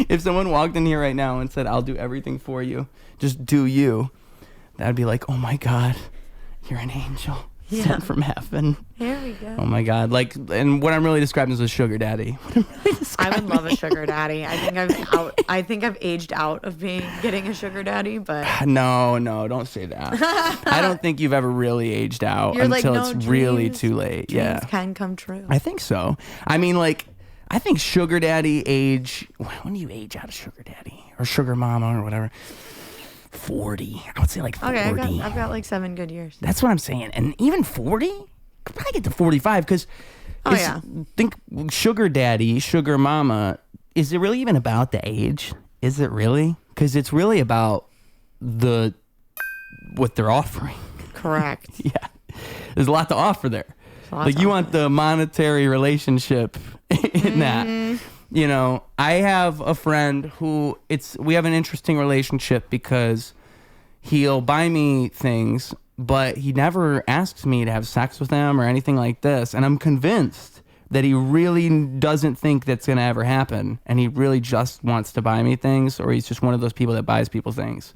If someone walked in here right now and said, I'll do everything for you, just do you, that'd be like, oh my God, you're an angel sent from heaven. Here we go. Oh my God. Like, and what I'm really describing is a sugar daddy. I would love a sugar daddy. I think I've aged out of getting a sugar daddy, but No, don't say that. I don't think you've ever really aged out until it's really too late. Dreams can come true. I think so. I mean, like, I think sugar daddy age, when do you age out of sugar daddy or sugar mama or whatever? 40. I would say like 40. Okay, I've got like 7 good years. That's what I'm saying. And even 40? Could probably get to 45 because think sugar daddy, sugar mama, is it really even about the age? Is it really? Because it's really about what they're offering. Correct. Yeah. There's a lot to offer there. Like you want the monetary relationship in that. You know, I have a friend who we have an interesting relationship because he'll buy me things, but he never asks me to have sex with him or anything like this. And I'm convinced that he really doesn't think that's going to ever happen. And he really just wants to buy me things, or he's just one of those people that buys people things.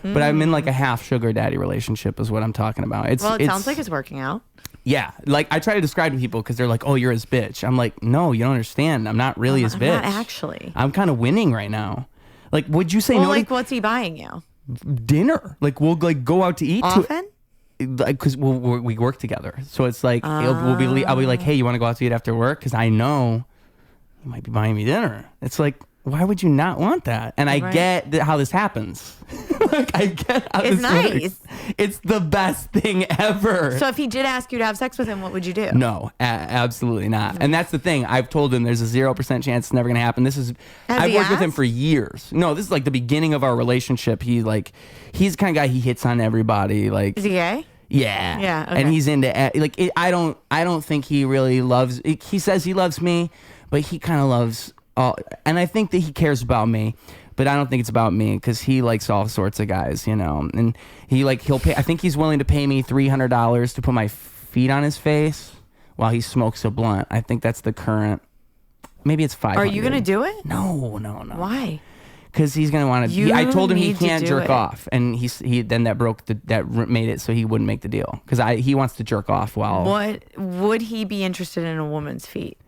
But I'm in like a half sugar daddy relationship is what I'm talking about. It sounds like it's working out. Yeah, like I try to describe to people because they're like, "Oh, you're his bitch." I'm like, "No, you don't understand. I'm not really his bitch. Not actually. I'm kind of winning right now." Like, would you say no? Like, what's he buying you? Dinner. Like, we'll like go out to eat often. Because we work together, so it's like I'll be like, "Hey, you want to go out to eat after work?" Because I know you might be buying me dinner. It's like, why would you not want that? And I get how this happens. Like, I get how this works. It's the best thing ever. So if he did ask you to have sex with him, what would you do? No, absolutely not. And that's the thing. I've told him there's a 0% chance it's never going to happen. I've worked with him for years. No, this is like the beginning of our relationship. He's the kind of guy, he hits on everybody. Like, is he gay? Yeah. Yeah. Okay. And he's into I don't think he really loves. He says he loves me, but he kind of loves. And I think that he cares about me, but I don't think it's about me because he likes all sorts of guys, you know. And he'll pay. I think he's willing to pay me $300 to put my feet on his face while he smokes a blunt. I think that's the current. Maybe it's $500. Are you gonna do it? No. Why? Because he's gonna want to. I told him he can't jerk off, and that made it so he wouldn't make the deal because he wants to jerk off while. What would he be interested in a woman's feet?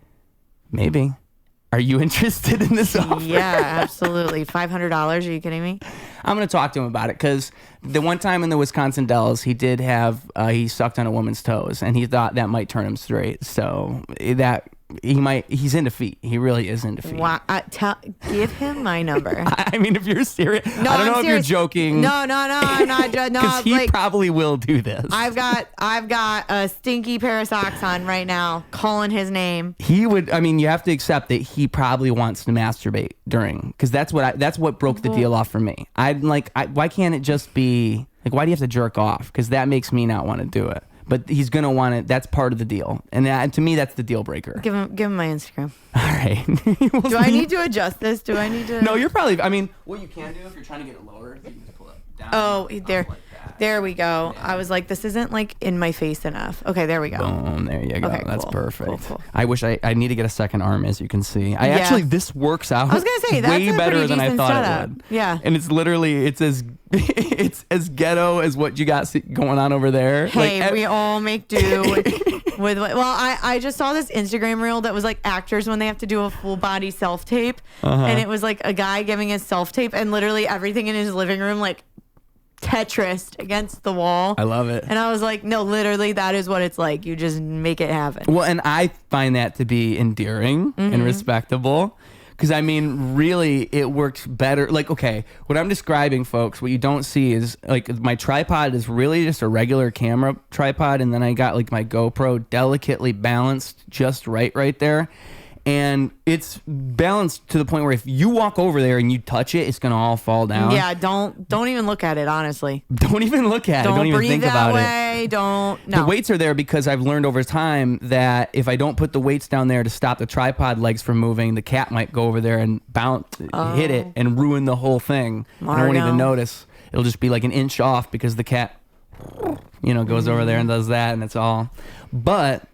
Maybe. Are you interested in this offer? Yeah, absolutely. $500? Are you kidding me? I'm going to talk to him about it because the one time in the Wisconsin Dells, he did have, he sucked on a woman's toes and he thought that might turn him straight. So he's into feet. He really is into feet. Wow. Give him my number. I mean, if you're serious, no, I don't know if you're joking. No, I'm not. No, because he probably will do this. I've got a stinky pair of socks on right now, calling his name. He would. I mean, you have to accept that he probably wants to masturbate during, because that's what broke the deal off for me. Why can't it just be like, why do you have to jerk off? Because that makes me not want to do it. But he's going to want it. That's part of the deal. And to me, that's the deal breaker. Give him my Instagram. All right. Do I need to adjust this? Do I need to? No, you're probably, I mean, what you can do if you're trying to get it lower, you can just pull it down. Oh, there. There we go. Yeah. I was like, this isn't like in my face enough. Okay, there we go. Boom, there you go. Okay, that's cool. Perfect. Cool. I wish I need to get a second arm, as you can see. Actually, this works out. I was gonna say, that's way better than I thought it would. Yeah. And it's literally, it's as ghetto as what you got going on over there. Hey, we all make do with I just saw this Instagram reel that was like actors when they have to do a full body self tape, and it was like a guy giving his self tape, and literally everything in his living room like Tetris against the wall. I love it. And I was like, no, literally, that is what it's like. You just make it happen. Well, and I find that to be endearing and respectable. Because, I mean, really, it works better. Like, okay, what I'm describing, folks, what you don't see is, like, my tripod is really just a regular camera tripod. And then I got, like, my GoPro delicately balanced just right there. And it's balanced to the point where if you walk over there and you touch it, it's going to all fall down. Yeah, don't even look at it, honestly. Don't even look at it. Don't even think about it. No. The weights are there because I've learned over time that if I don't put the weights down there to stop the tripod legs from moving, the cat might go over there and hit it and ruin the whole thing. And I won't even notice. It'll just be like an inch off because the cat, goes over there and does that, and that's all. But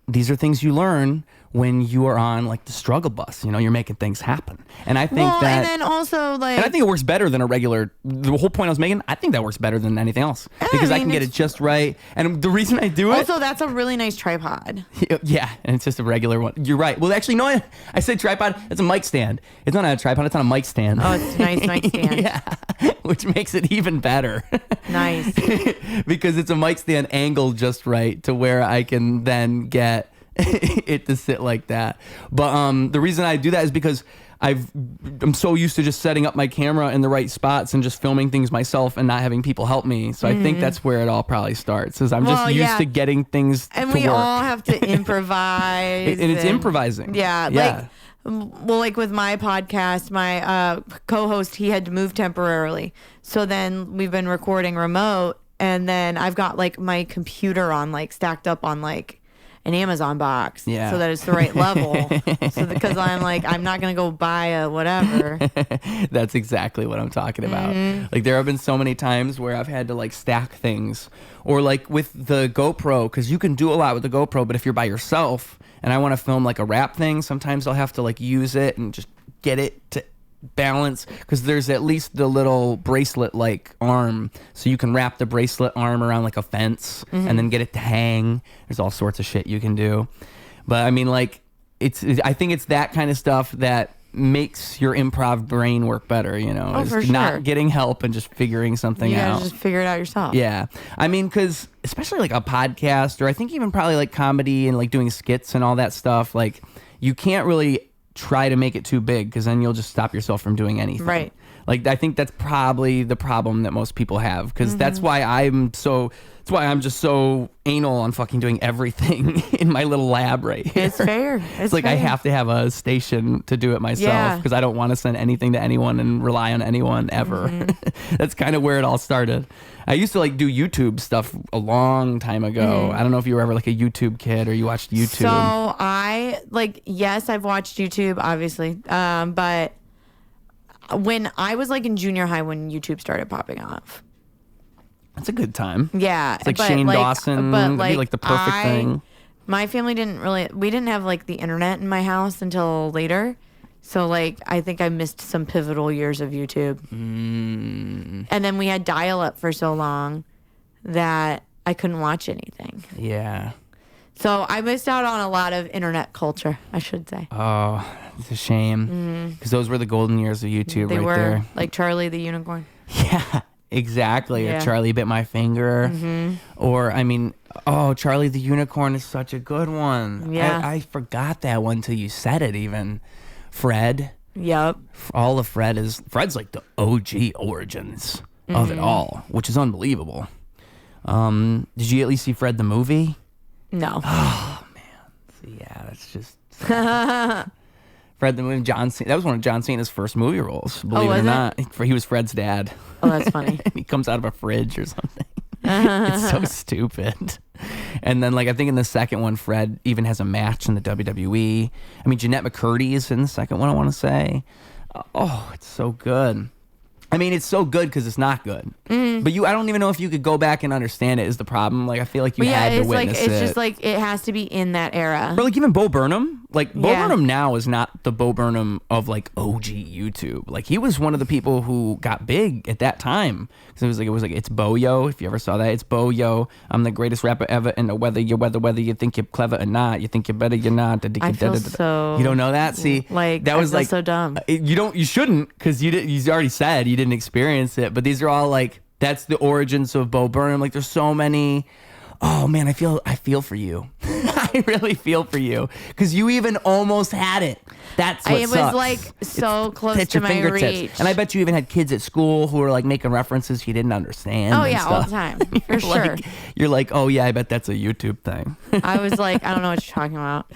these are things you learn when you are on like the struggle bus. You know, you're making things happen. And I think and then also like, and I think it works better than the whole point I was making, I think that works better than anything else because I can get it just right. And the reason I do it. Also, that's a really nice tripod. Yeah. And it's just a regular one. You're right. Well, actually, no, I said tripod. It's a mic stand. It's not a tripod. It's on a mic stand. Oh, it's a nice mic stand. Yeah. Which makes it even better. Nice. Because it's a mic stand angled just right to where I can then get it to sit like that. But the reason I do that is because I'm so used to just setting up my camera in the right spots and just filming things myself and not having people help me. So I think that's where it all probably starts. Is I'm just used to getting things and to we work. all have to improvise. and it's improvising. Yeah. Like with my podcast, my co-host, he had to move temporarily. So then we've been recording remote, and then I've got like my computer on like stacked up on like an Amazon box, so that it's the right level. So because I'm like, I'm not gonna go buy a whatever. That's exactly what I'm talking about. Like there have been so many times where I've had to like stack things, or like with the GoPro, because you can do a lot with the GoPro, but if you're by yourself and I want to film like a rap thing, sometimes I'll have to like use it and just get it to balance, because there's at least the little bracelet like arm, so you can wrap the bracelet arm around like a fence and then get it to hang. There's all sorts of shit you can do, but I mean, like I think it's that kind of stuff that makes your improv brain work better, you know. For sure. Not getting help and just figuring something out. Just figure it out yourself. Yeah. I mean, because especially like a podcast, or I think even probably like comedy and like doing skits and all that stuff, like you can't really try to make it too big, because then you'll just stop yourself from doing anything. Right. Like I think that's probably the problem that most people have, because that's why I'm just so anal on fucking doing everything in my little lab right here. It's fair. It's like fair. I have to have a station to do it myself, because I don't want to send anything to anyone and rely on anyone ever. That's kind of where it all started. I used to like do YouTube stuff a long time ago. I don't know if you were ever like a YouTube kid or you watched YouTube. So I yes, I've watched YouTube, obviously. But when I was like in junior high, when YouTube started popping off. That's a good time. Yeah. It's like Shane Dawson. That'd be like the perfect thing. My family we didn't have like the internet in my house until later. So like I think I missed some pivotal years of YouTube. And then we had dial-up for so long that I couldn't watch anything. Yeah. So I missed out on a lot of internet culture, I should say. Oh, it's a shame. Because those were the golden years of YouTube. They right were, there. like Charlie the Unicorn. Yeah, exactly. Yeah. Or Charlie Bit My Finger. Or, I mean, Charlie the Unicorn is such a good one. Yeah. I forgot that one till you said it even. Fred. Yep. All of Fred's like the OG origins of it all, which is unbelievable. Did you at least see Fred the movie? No. Oh, man. Yeah, that's just... Fred the movie, John Cena. That was one of John Cena's first movie roles, believe it or not. He was Fred's dad. Oh, that's funny. He comes out of a fridge or something. It's so stupid. And then, like, I think in the second one, Fred even has a match in the WWE. I mean, Jeanette McCurdy is in the second one, I want to say. Oh, it's so good. I mean, it's so good because it's not good. But I don't even know if you could go back and understand it is the problem. Like, I feel like you had to witness it. It's just like it has to be in that era. But like even Bo Burnham, Bo Burnham now is not the Bo Burnham of like OG YouTube. Like he was one of the people who got big at that time. Because it was like it's Bo Yo. If you ever saw that, it's Bo Yo. I'm the greatest rapper ever. And whether you think you're clever or not, you think you're better, you're not. I feel so. You don't know that? See, like that was like so dumb. You shouldn't, because you already said you didn't experience it. But these are all like that's the origins of Bo Burnham. Like there's so many. Oh man, I feel for you. I really feel for you because you even almost had it. That's what it sucks. was like so close to my reach. And I bet you even had kids at school who were like making references you didn't understand. Oh yeah, all the time for sure. You're like, oh yeah, I bet that's a YouTube thing. I was like, I don't know what you're talking about.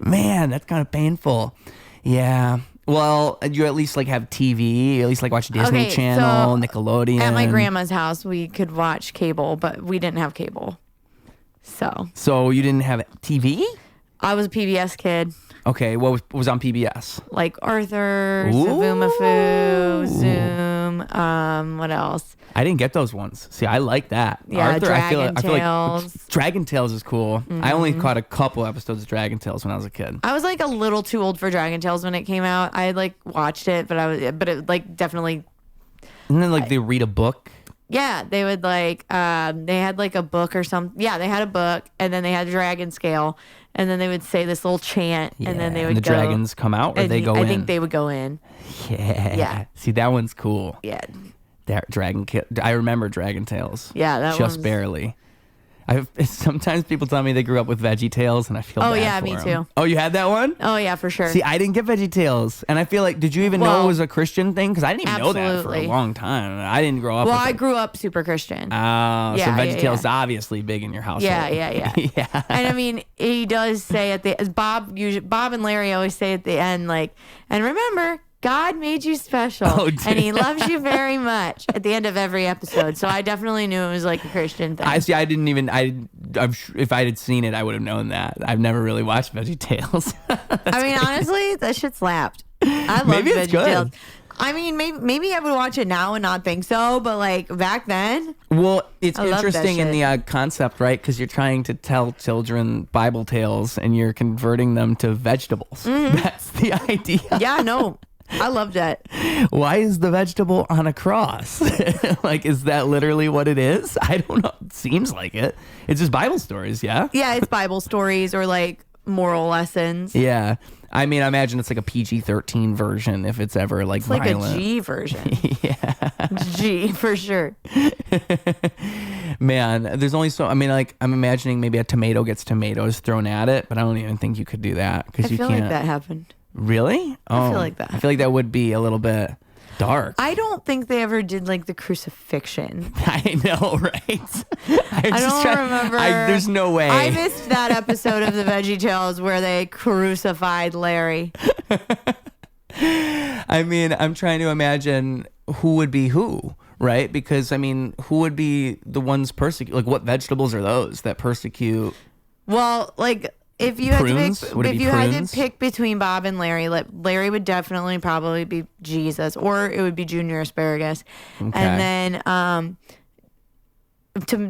Man, that's kind of painful. Yeah. Well, you at least like have TV. You at least like watch Disney Channel, Nickelodeon. At my grandma's house, we could watch cable, but we didn't have cable. So you didn't have TV? I was a PBS kid. Okay, what was on PBS? Like Arthur, Ooh. Savumafu, Zoom. What else? I didn't get those ones. See, I like that. Yeah, Arthur, Dragon I feel like Tales. Dragon Tales is cool. I only caught a couple episodes of Dragon Tales when I was a kid. I was like a little too old for Dragon Tales when it came out. I like watched it, but it like definitely. And then like they read a book. Yeah, they would like they had like a book or something. Yeah, they had a book, and then they had a dragon scale, and then they would say this little chant, and then they would the go. dragons come out, or they go in. I think they would go in. Yeah. See, that one's cool. Yeah. That I remember Dragon Tales. Yeah, that just barely. Sometimes people tell me they grew up with VeggieTales, and I feel bad for me them. too. Oh, you had that one? Oh yeah, for sure. See, I didn't get VeggieTales, and I feel like, did you even know it was a Christian thing? Because I didn't even know that for a long time. I didn't grow up. Well, with I grew up super Christian. Oh, so VeggieTales is obviously big in your household. Yeah. Yeah. And I mean, he does say at the Bob and Larry always say at the end, like, and remember, God made you special, and He loves you very much at the end of every episode. So I definitely knew it was like a Christian thing. I didn't even. I'm sure if I had seen it, I would have known that. I've never really watched VeggieTales. I mean, honestly, that shit slapped. I love Maybe it's VeggieTales. good. I mean, maybe I would watch it now and not think so, but like back then. Well, it's interesting in shit. the concept, right? Because you're trying to tell children Bible tales, and you're converting them to vegetables. That's the idea. Yeah, no. I loved that. Why is the vegetable on a cross? Like, is that literally what it is? I don't know. It seems like it. It's just Bible stories, yeah? Yeah, it's Bible stories or like moral lessons. Yeah. I mean, I imagine it's like a PG-13 version if it's ever like It's like violent. a G version. Yeah. G for sure. Man, there's only so. I mean, like I'm imagining maybe a tomato gets tomatoes thrown at it, but I don't even think you could do that because you feel can't. like that happened. Really? Oh, I feel like that. I feel like that would be a little bit dark. I don't think they ever did like the crucifixion. I know, right? I don't remember. There's no way. I missed that episode of the VeggieTales where they crucified Larry. I mean, I'm trying to imagine who would be who, right? Because I mean, who would be the ones persecute? Like, what vegetables are those that persecute? Well, like if you had Prunes? to pick, Would it if be you had prunes? to pick between Bob and Larry, Larry would definitely probably be Jesus, or it would be Junior Asparagus, Okay. and then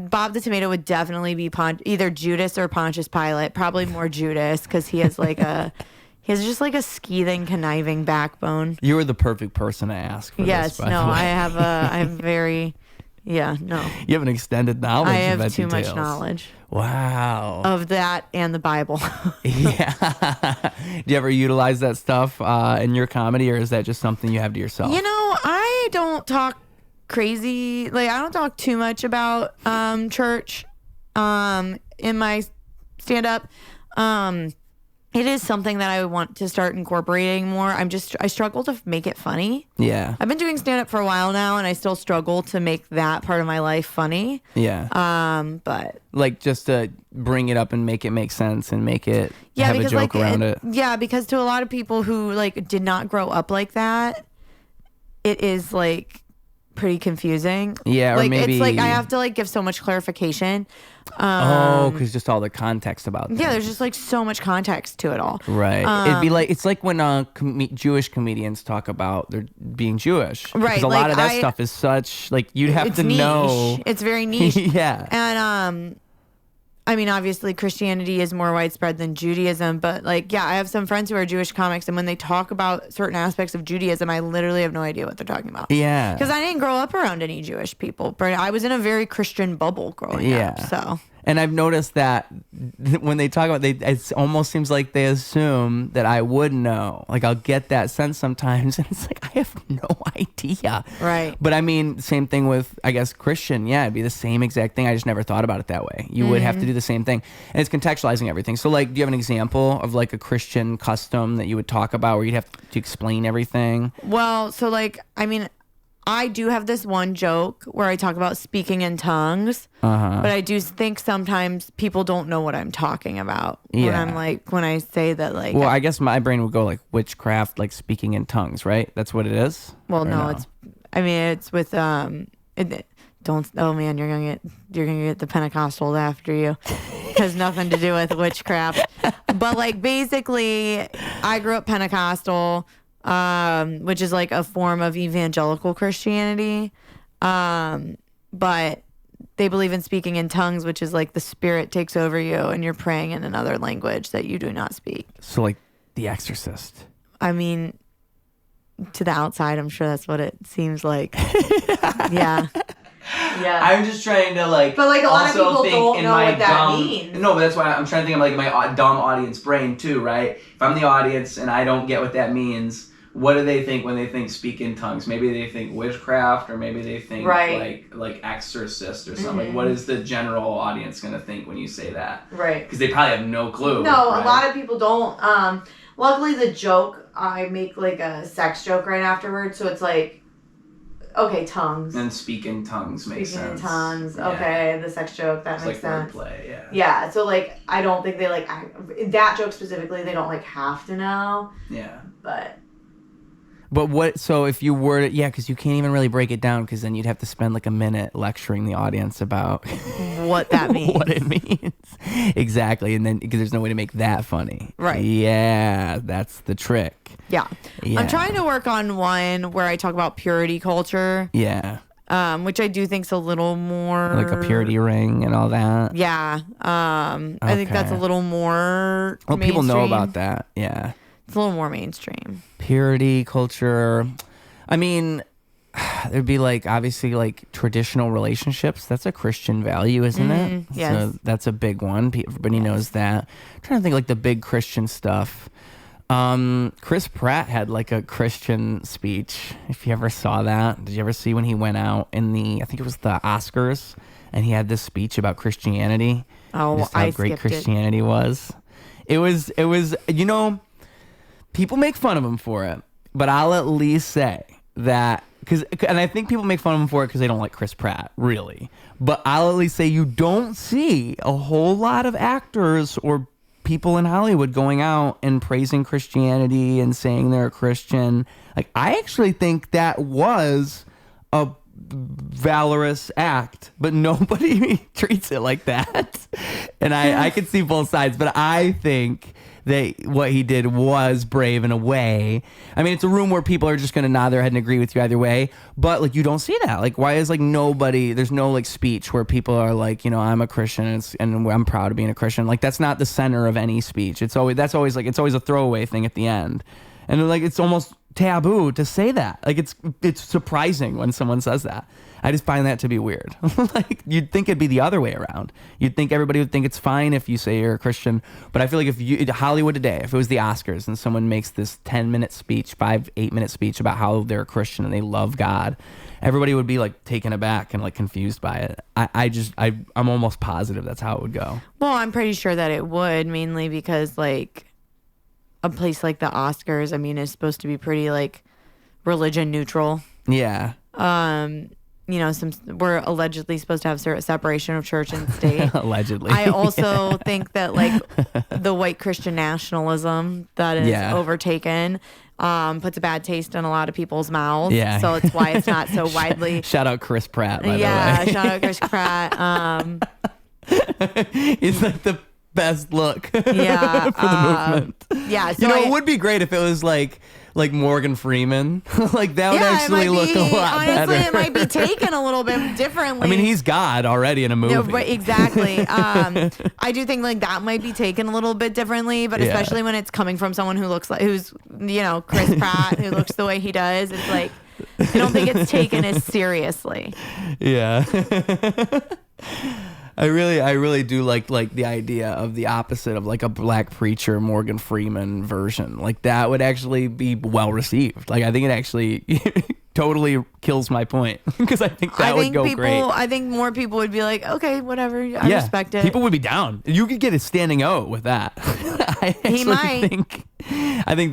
Bob the Tomato would definitely be either Judas or Pontius Pilate. Probably more Judas because he has like he has just like a skeething, conniving backbone. You were the perfect person to ask for Yes, this. By no, the way. I have very, yeah, no. You have an extended knowledge. I of have too much VeggieTales. knowledge Wow. of that and the Bible. Yeah. Do you ever utilize that stuff in your comedy, or is that just something you have to yourself? You know, I don't talk crazy. Like, I don't talk too much about church in my stand-up. It is something that I want to start incorporating more. I struggle to make it funny. Yeah. I've been doing stand-up for a while now, and I still struggle to make that part of my life funny. Yeah. But like just to bring it up and make it make sense and make it have a because joke around it. Yeah, because to a lot of people who like did not grow up like that, it is like pretty confusing. Yeah, or like maybe it's like I have to like give so much clarification. because just all the context about things. Yeah, there's just like so much context to it all. Right. It'd be like it's like when Jewish comedians talk about their being Jewish. Right, Because a lot like, of that stuff is such like you'd have It's to niche. know. It's very niche. Yeah. And I mean, obviously Christianity is more widespread than Judaism, but like, yeah, I have some friends who are Jewish comics, and when they talk about certain aspects of Judaism, I literally have no idea what they're talking about. Yeah. Because I didn't grow up around any Jewish people, but I was in a very Christian bubble growing up. So. And I've noticed that when they talk about it almost seems like they assume that I would know. Like I'll get that sense sometimes, and it's like I have no idea. Right. But I mean, same thing with I guess Christian. Yeah, it'd be the same exact thing. I just never thought about it that way. You would have to do the same thing, and it's contextualizing everything. So like, do you have an example of like a Christian custom that you would talk about where you'd have to explain everything? Well, so like, I mean, I do have this one joke where I talk about speaking in tongues, but I do think sometimes people don't know what I'm talking about when I'm like, when I say that, like, Well, I guess my brain would go like witchcraft, like speaking in tongues, right? That's what it is. well, Or no, it's with, don't, oh man, you're gonna get the Pentecostals after you. has nothing to do with witchcraft. But like basically, I grew up Pentecostal, which is like a form of evangelical Christianity. But they believe in speaking in tongues, which is like the spirit takes over you and you're praying in another language that you do not speak. So like The Exorcist. I mean, to the outside, I'm sure that's what it seems like. Yeah. Yeah. I'm just trying to like. But like a lot of people don't know what that means. No, but that's why I'm trying to think of like my dumb audience brain too, right? If I'm the audience and I don't get what that means, what do they think when they think speak in tongues? Maybe they think witchcraft, or maybe they think like exorcist or something. Like, what is the general audience gonna think when you say that? Right. Because they probably have no clue. No, right? A lot of people don't. Luckily, the joke, I make like a sex joke right afterwards, so it's like, okay, tongues. And speak in tongues makes sense. Speaking in tongues, okay, the sex joke, that makes sense. Wordplay, yeah. Yeah, so like, I don't think they like, that joke specifically, they don't like have to know. Yeah. But what, so if you were to, because you can't even really break it down, because then you'd have to spend like a minute lecturing the audience about what that means. What it means. Exactly. And then, because there's no way to make that funny. Right. Yeah, that's the trick. Yeah. I'm trying to work on one where I talk about purity culture. Yeah. Which I do think's a little more like a purity ring and all that. Yeah. I think that's a little more well, people know about that. Yeah. It's a little more mainstream. Purity culture. I mean, there'd be like, obviously, like traditional relationships. That's a Christian value, isn't it? Yes. So that's a big one. Everybody knows that. I'm trying to think like the big Christian stuff. Chris Pratt had like a Christian speech. If you ever saw that, did you ever see when he went out in I think it was the Oscars, and he had this speech about Christianity? Oh, just how great Christianity was. It was, people make fun of him for it, but I'll at least say that, and I think people make fun of him for it because they don't like Chris Pratt, really. But I'll at least say you don't see a whole lot of actors or people in Hollywood going out and praising Christianity and saying they're a Christian. Like, I actually think that was a valorous act, but nobody treats it like that. And I can see both sides, but I think that what he did was brave in a way. I mean, it's a room where people are just going to nod their head and agree with you either way, but like, you don't see that. Like, why is like there's no like speech where people are like, I'm a Christian and I'm proud of being a Christian. Like, that's not the center of any speech. It's always a throwaway thing at the end. And like, it's almost taboo to say that. Like, it's surprising when someone says that. I just find that to be weird. Like, you'd think it'd be the other way around. You'd think everybody would think it's fine if you say you're a Christian. But I feel like Hollywood today, if it was the Oscars and someone makes this 10-minute speech, 8-minute speech about how they're a Christian and they love God, everybody would be like taken aback and like confused by it. I'm almost positive that's how it would go. Well, I'm pretty sure that it would, mainly because like a place like the Oscars, I mean, is supposed to be pretty like religion neutral. Yeah. We're allegedly supposed to have separation of church and state. Allegedly. I also think that like the white Christian nationalism that is overtaken puts a bad taste in a lot of people's mouths. Yeah. So it's why it's not so widely. Shout out Chris Pratt, by the way. Yeah, shout out Chris Pratt. He's like the best look for the movement. Yeah. So it would be great if it was like Morgan Freeman. Like, that would actually look a lot better. Honestly, it might be taken a little bit differently. I mean, he's God already in a movie. No, but exactly. I do think like that might be taken a little bit differently, but especially when it's coming from someone who's Chris Pratt, who looks the way he does. It's like, I don't think it's taken as seriously. Yeah. I really do like the idea of the opposite of like a black preacher Morgan Freeman version. Like, that would actually be well received. Like, I think it actually totally kills my point, because I think that would go great. I think more people would be like, okay, whatever, I respect it. People would be down. You could get a standing O with that. I think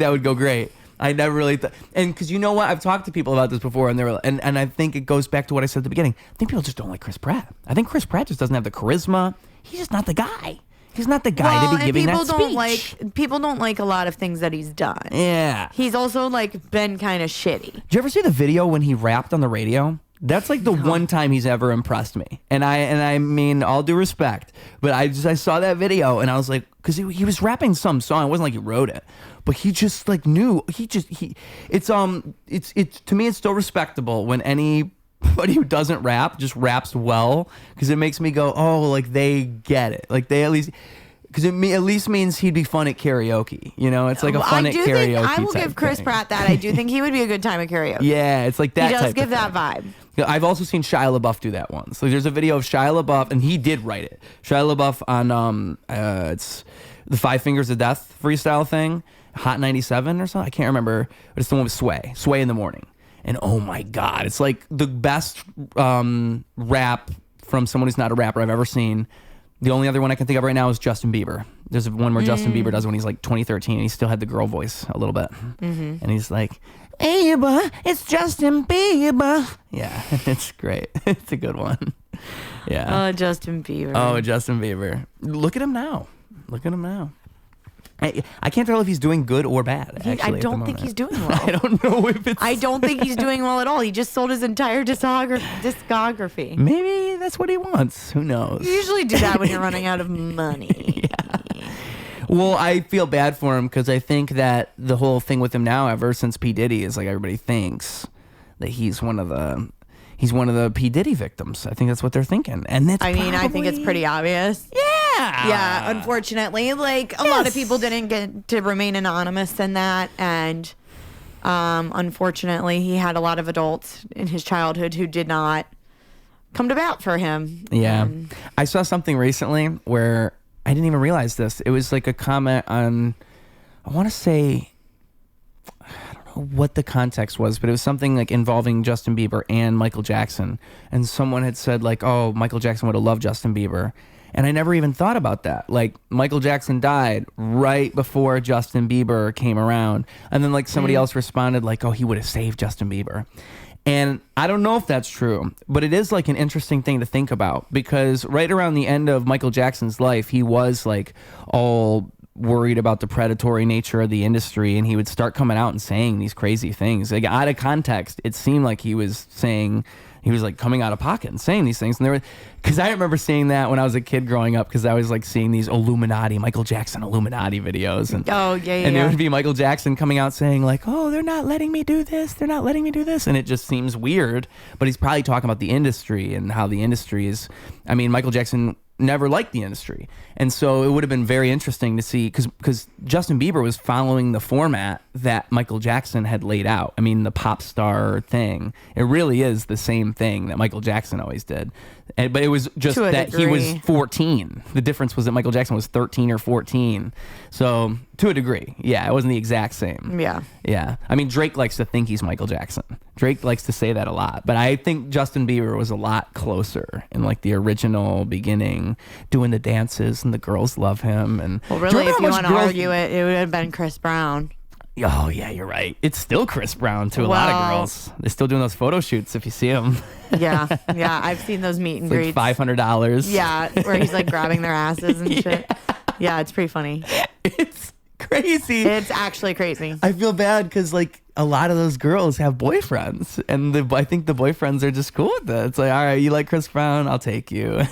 that would go great. I never really thought, and because you know what, I've talked to people about this before, and and I think it goes back to what I said at the beginning. I think people just don't like Chris Pratt. I think Chris Pratt just doesn't have the charisma. He's just not the guy. He's not the guy to be giving that speech. People don't like a lot of things that he's done. Yeah. He's also like been kind of shitty. Did you ever see the video when he rapped on the radio? That's like the one time he's ever impressed me. And I mean, all due respect, but I saw that video and I was like, because he was rapping some song. It wasn't like he wrote it, but he just like knew. It's to me, it's still respectable when anybody who doesn't rap just raps well, because it makes me go, oh, like they get it. Like they at least. Because it at least means he'd be fun at karaoke. You know, it's like a fun at karaoke. I will give Chris Pratt that. I do think he would be a good time at karaoke. Yeah, it's like that. He does type give of that vibe. I've also seen Shia LaBeouf do that once. So there's a video of Shia LaBeouf, and he did write it. Shia LaBeouf on it's the 5 Fingers of Death freestyle thing, Hot 97 or something. I can't remember, but it's the one with Sway in the Morning. And oh my God, it's like the best rap from someone who's not a rapper I've ever seen. The only other one I can think of right now is Justin Bieber. There's one where Justin Bieber does when he's like 2013, and he still had the girl voice a little bit. Mm-hmm. And he's like, Bieber, it's Justin Bieber. Yeah, it's great. It's a good one. Yeah. Oh, Justin Bieber. Oh, Justin Bieber. Look at him now. I can't tell if he's doing good or bad. Actually, I don't think he's doing well. I don't know if it's. I don't think he's doing well at all. He just sold his entire discography. Maybe that's what he wants. Who knows? You usually do that when you're running out of money. Yeah. Well, I feel bad for him because I think that the whole thing with him now, ever since P. Diddy, is like everybody thinks that he's one of the P. Diddy victims. I think that's what they're thinking, and that's. I think it's pretty obvious. Yeah, unfortunately, like a lot of people didn't get to remain anonymous in that, and unfortunately, he had a lot of adults in his childhood who did not come to bat for him. Yeah, I saw something recently where I didn't even realize this. It was like a comment on, I want to say, I don't know what the context was, but it was something like involving Justin Bieber and Michael Jackson, and someone had said like, oh, Michael Jackson would have loved Justin Bieber. And I never even thought about that. Like, Michael Jackson died right before Justin Bieber came around. And then, like, somebody else responded, like, oh, he would have saved Justin Bieber. And I don't know if that's true, but it is, like, an interesting thing to think about. Because right around the end of Michael Jackson's life, he was, like, all worried about the predatory nature of the industry. And he would start coming out and saying these crazy things. Like, out of context, it seemed like he was saying... He was like coming out of pocket and saying these things. And because I remember seeing that when I was a kid growing up, because I was like seeing these Michael Jackson Illuminati videos. And, and it would be Michael Jackson coming out saying like, oh, they're not letting me do this. They're not letting me do this. And it just seems weird. But he's probably talking about the industry and how the industry is. I mean, Michael Jackson never liked the industry. And so it would have been very interesting to see, because Justin Bieber was following the format that Michael Jackson had laid out. I mean, the pop star thing, it really is the same thing that Michael Jackson always did. But it was just that he was 14. The difference was that Michael Jackson was 13 or 14. So to a degree, yeah, it wasn't the exact same. Yeah. I mean, Drake likes to think he's Michael Jackson. Drake likes to say that a lot. But I think Justin Bieber was a lot closer in like the original beginning, doing the dances, and the girls love him. And well, really, if you want to argue it, it would have been Chris Brown. Oh, yeah, you're right. It's still Chris Brown to a lot of girls. They're still doing those photo shoots if you see them. Yeah. I've seen those meet and greets. Like $500. Yeah, where he's like grabbing their asses and shit. Yeah, it's pretty funny. It's crazy. It's actually crazy. I feel bad because like a lot of those girls have boyfriends, and I think the boyfriends are just cool with it. It's like, all right, you like Chris Brown? I'll take you.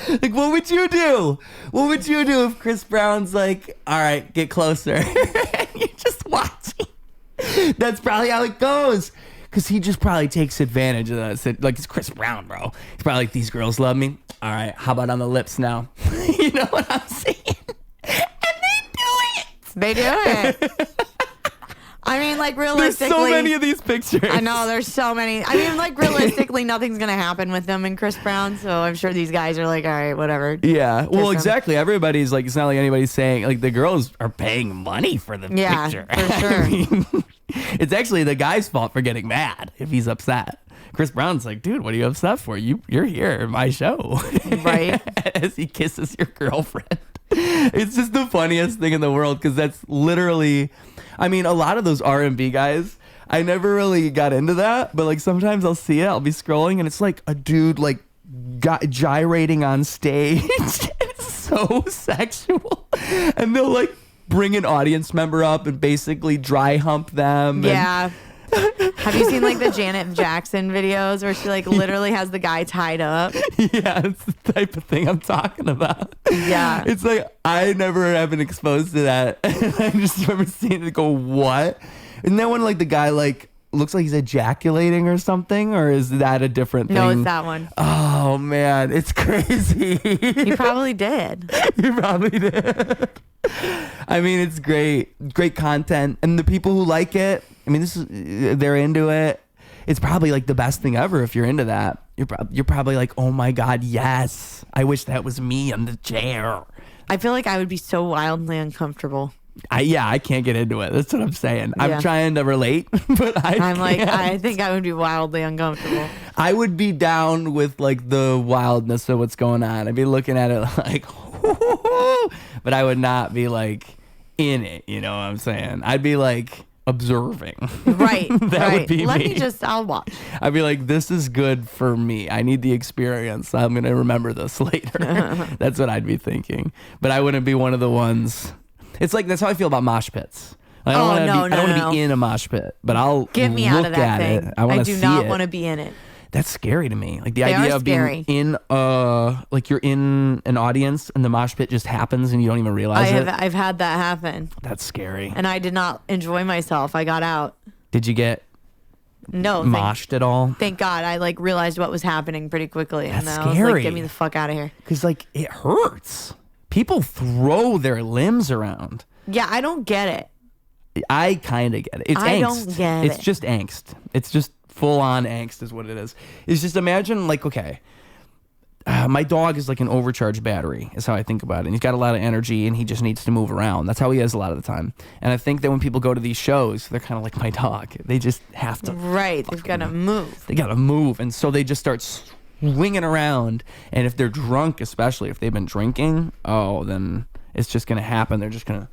Like, what would you do? What would you do if Chris Brown's like, all right, get closer? And you're just watching. That's probably how it goes. Because he just probably takes advantage of that. Like, it's Chris Brown, bro. He's probably like, these girls love me. All right, how about on the lips now? You know what I'm saying? And they do it. I mean, like, realistically... There's so many of these pictures. I know, there's so many. I mean, like, realistically, nothing's going to happen with them and Chris Brown, so I'm sure these guys are like, all right, whatever. Yeah, well, exactly. Everybody's like, it's not like anybody's saying, like, the girls are paying money for the picture. Yeah, for sure. I mean, it's actually the guy's fault for getting mad if he's upset. Chris Brown's like, dude, what are you upset for? You're here at my show. Right. As he kisses your girlfriend. It's just the funniest thing in the world, because that's literally... I mean, a lot of those R&B guys, I never really got into that, but like sometimes I'll see it, I'll be scrolling, and it's like a dude like gyrating on stage. It's so sexual. And they'll like bring an audience member up and basically dry hump them. Yeah. Have you seen like the Janet Jackson videos where she like literally has the guy tied up? Yeah, it's the type of thing I'm talking about. Yeah. It's like I never have been exposed to that. And I just remember seeing it and go, what? Isn't that when like the guy like looks like he's ejaculating or something? Or is that a different thing? No, it's that one. Oh man, it's crazy. He probably did. You probably did. I mean, it's great content, and the people who like it, I mean, they're into it. It's probably like the best thing ever if you're into that. You're probably like, oh my god, yes, I wish that was me on the chair. I feel like I would be so wildly uncomfortable. I can't get into it. That's what I'm saying. Yeah. I'm trying to relate, but I think I would be wildly uncomfortable. I would be down with like the wildness of what's going on. I'd be looking at it like, but I would not be like in it. You know what I'm saying? I'd be like observing. Right. That would be Let me. I'll watch. I'd be like, this is good for me. I need the experience. I'm going to remember this later. That's what I'd be thinking. But I wouldn't be one of the ones. It's like, that's how I feel about mosh pits. I don't want to be in a mosh pit, but I'll get me out of that thing. It. I do not want to be in it. That's scary to me. Like the idea of being in like you're in an audience and the mosh pit just happens and you don't even realize it. I've had that happen. That's scary. And I did not enjoy myself. I got out. Did you get moshed at all? Thank God. I like realized what was happening pretty quickly. That's and scary. I was like, get me the fuck out of here. Because like it hurts. People throw their limbs around. Yeah, I don't get it. I kind of get it. It's angst. I don't get it's it. just angst. It's just full on angst is what it is. It's just imagine like, okay, my dog is like an overcharged battery is how I think about it. And he's got a lot of energy and he just needs to move around. That's how he is a lot of the time. And I think that when people go to these shows, they're kind of like my dog. They just have to. Right. They've got to move. They got to move. And so they just start swinging around. And if they're drunk, especially if they've been drinking, then it's just going to happen. They're just going to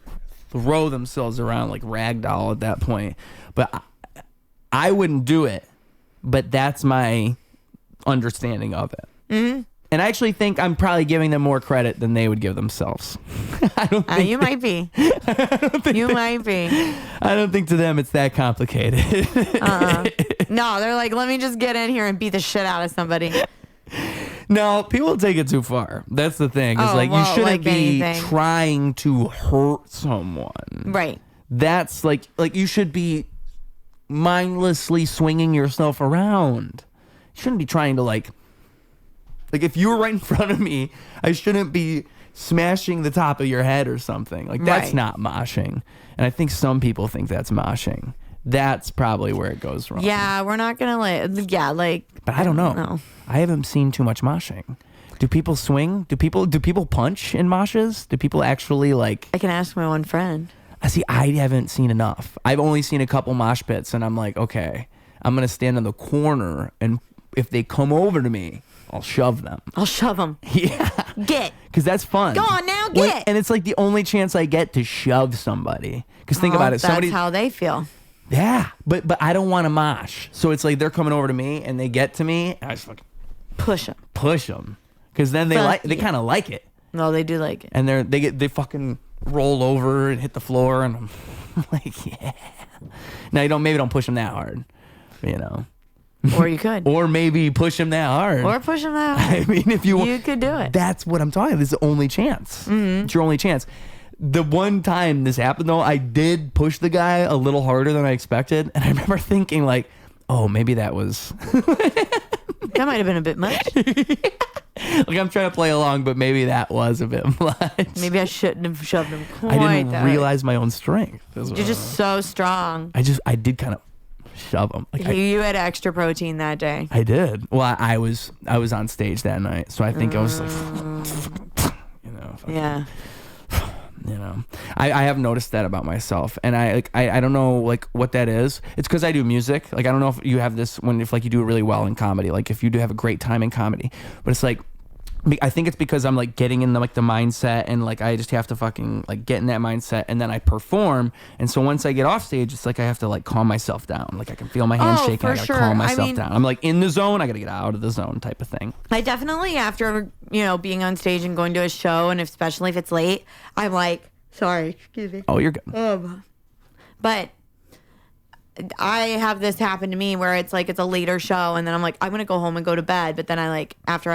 throw themselves around like ragdoll at that point. But I wouldn't do it, but that's my understanding of it. Mm-hmm. And I actually think I'm probably giving them more credit than they would give themselves. I don't think you might be. Might be. I don't think to them it's that complicated. No, they're like, let me just get in here and beat the shit out of somebody. No, people take it too far. That's the thing. It's you shouldn't be trying to hurt someone. Right. That's like you should be mindlessly swinging yourself around. You shouldn't be trying to like if you were right in front of me, I shouldn't be smashing the top of your head or something. Like that's not moshing. And I think some people think that's moshing. That's probably where it goes wrong. Yeah, we're not gonna But I don't know. I haven't seen too much moshing. Do people swing? Do people punch in moshes? Do people actually like? I can ask my one friend. See, I haven't seen enough. I've only seen a couple mosh pits, and I'm like, okay, I'm gonna stand in the corner, and if they come over to me, I'll shove them. Yeah. Get. Because that's fun. Go on now, get. And it's like the only chance I get to shove somebody. Because think about it. That's how they feel. Yeah, but I don't want to mosh. So it's like they're coming over to me, and they get to me, and I just fucking push them. Because then they kind of like it. No, they do like it. And they fucking roll over and hit the floor, and I'm like, yeah. Now maybe don't push them that hard, you know. Or you could. Or maybe push them that hard. Or push them that hard. I mean, if you could do it. That's what I'm talking about. This is the only chance. Mm-hmm. It's your only chance. The one time this happened, though, I did push the guy a little harder than I expected. And I remember thinking, like, oh, maybe that was... That might have been a bit much. Like, I'm trying to play along, but maybe that was a bit much. Maybe I shouldn't have shoved him quite I didn't realize my own strength. You're just so strong. I did kind of shove him. Like you had extra protein that day. I did. Well, I was on stage that night, so I think I was like, Yeah. You know, I have noticed that about myself, and I don't know like what that is. It's because I do music. Like I don't know if you have this if you do it really well in comedy. Like if you do have a great time in comedy, but it's like I think it's because I'm like getting in the mindset, and like I just have to fucking like get in that mindset, and then I perform. And so once I get off stage, it's like I have to like calm myself down. Like I can feel my hands shaking. I gotta calm myself down. I'm like in the zone. I gotta get out of the zone type of thing. I definitely, after being on stage and going to a show, and especially if it's late, I'm like, sorry, excuse me. Oh, you're good. But I have this happen to me where it's like it's a later show and then I'm like I'm gonna go home and go to bed, but then I like after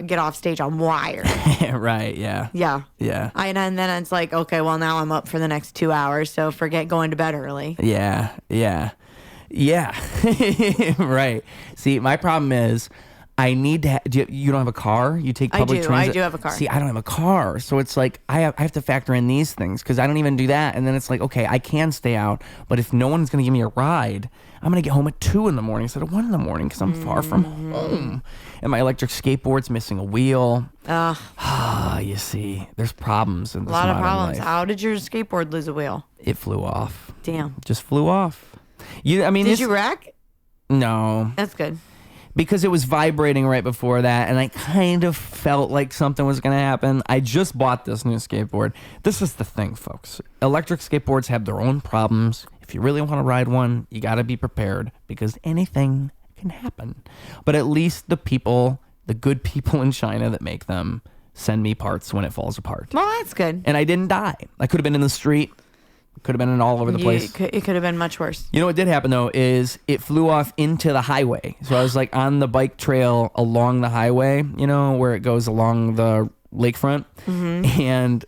get off stage I'm wired. Right. Yeah. Yeah. And then it's like okay, well now I'm up for the next 2 hours, so forget going to bed early. Yeah. Right. See, my problem is I need to. You don't have a car? You take public transit? I do have a car. See, I don't have a car, so it's like I have to factor in these things because I don't even do that. And then it's like, okay, I can stay out, but if no one's gonna give me a ride, I'm gonna get home at 2 a.m. instead of 1 a.m. because I'm far from home, and my electric skateboard's missing a wheel. You see, there's problems in this modern life. A lot of problems. How did your skateboard lose a wheel? It flew off. Damn. Just flew off. Did you wreck? No. That's good. Because it was vibrating right before that, and I kind of felt like something was going to happen. I just bought this new skateboard. This is the thing, folks. Electric skateboards have their own problems. If you really want to ride one, you got to be prepared because anything can happen. But at least the good people in China that make them, send me parts when it falls apart. Well, that's good. And I didn't die. I could have been in the street. Could have been all over the place. It could have been much worse. You know what did happen, though, is it flew off into the highway. So I was like on the bike trail along the highway, where it goes along the lakefront. Mm-hmm. And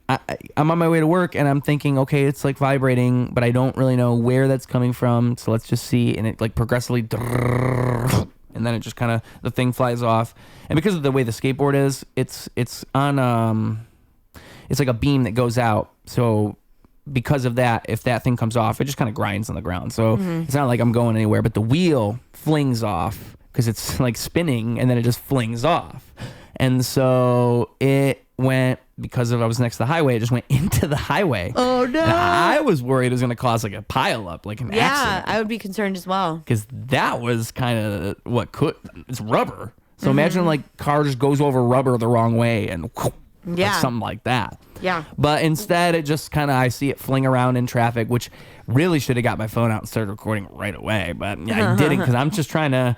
I'm on my way to work and I'm thinking, okay, it's like vibrating, but I don't really know where that's coming from. So let's just see. And it like progressively, and then it just kind of, the thing flies off. And because of the way the skateboard is, it's on, it's like a beam that goes out. So because of that, if that thing comes off, it just kind of grinds on the ground. So it's not like I'm going anywhere, but the wheel flings off because it's like spinning and then it just flings off. And so it went, because I was next to the highway, it just went into the highway. Oh no. And I was worried it was going to cause like a pile up, like an accident. Yeah, I would be concerned as well. Because that was kind of it's rubber. So imagine like car just goes over rubber the wrong way and like something like that. Yeah. But instead, it just kind of, I see it fling around in traffic, which really should have got my phone out and started recording right away. But I didn't because I'm just trying to.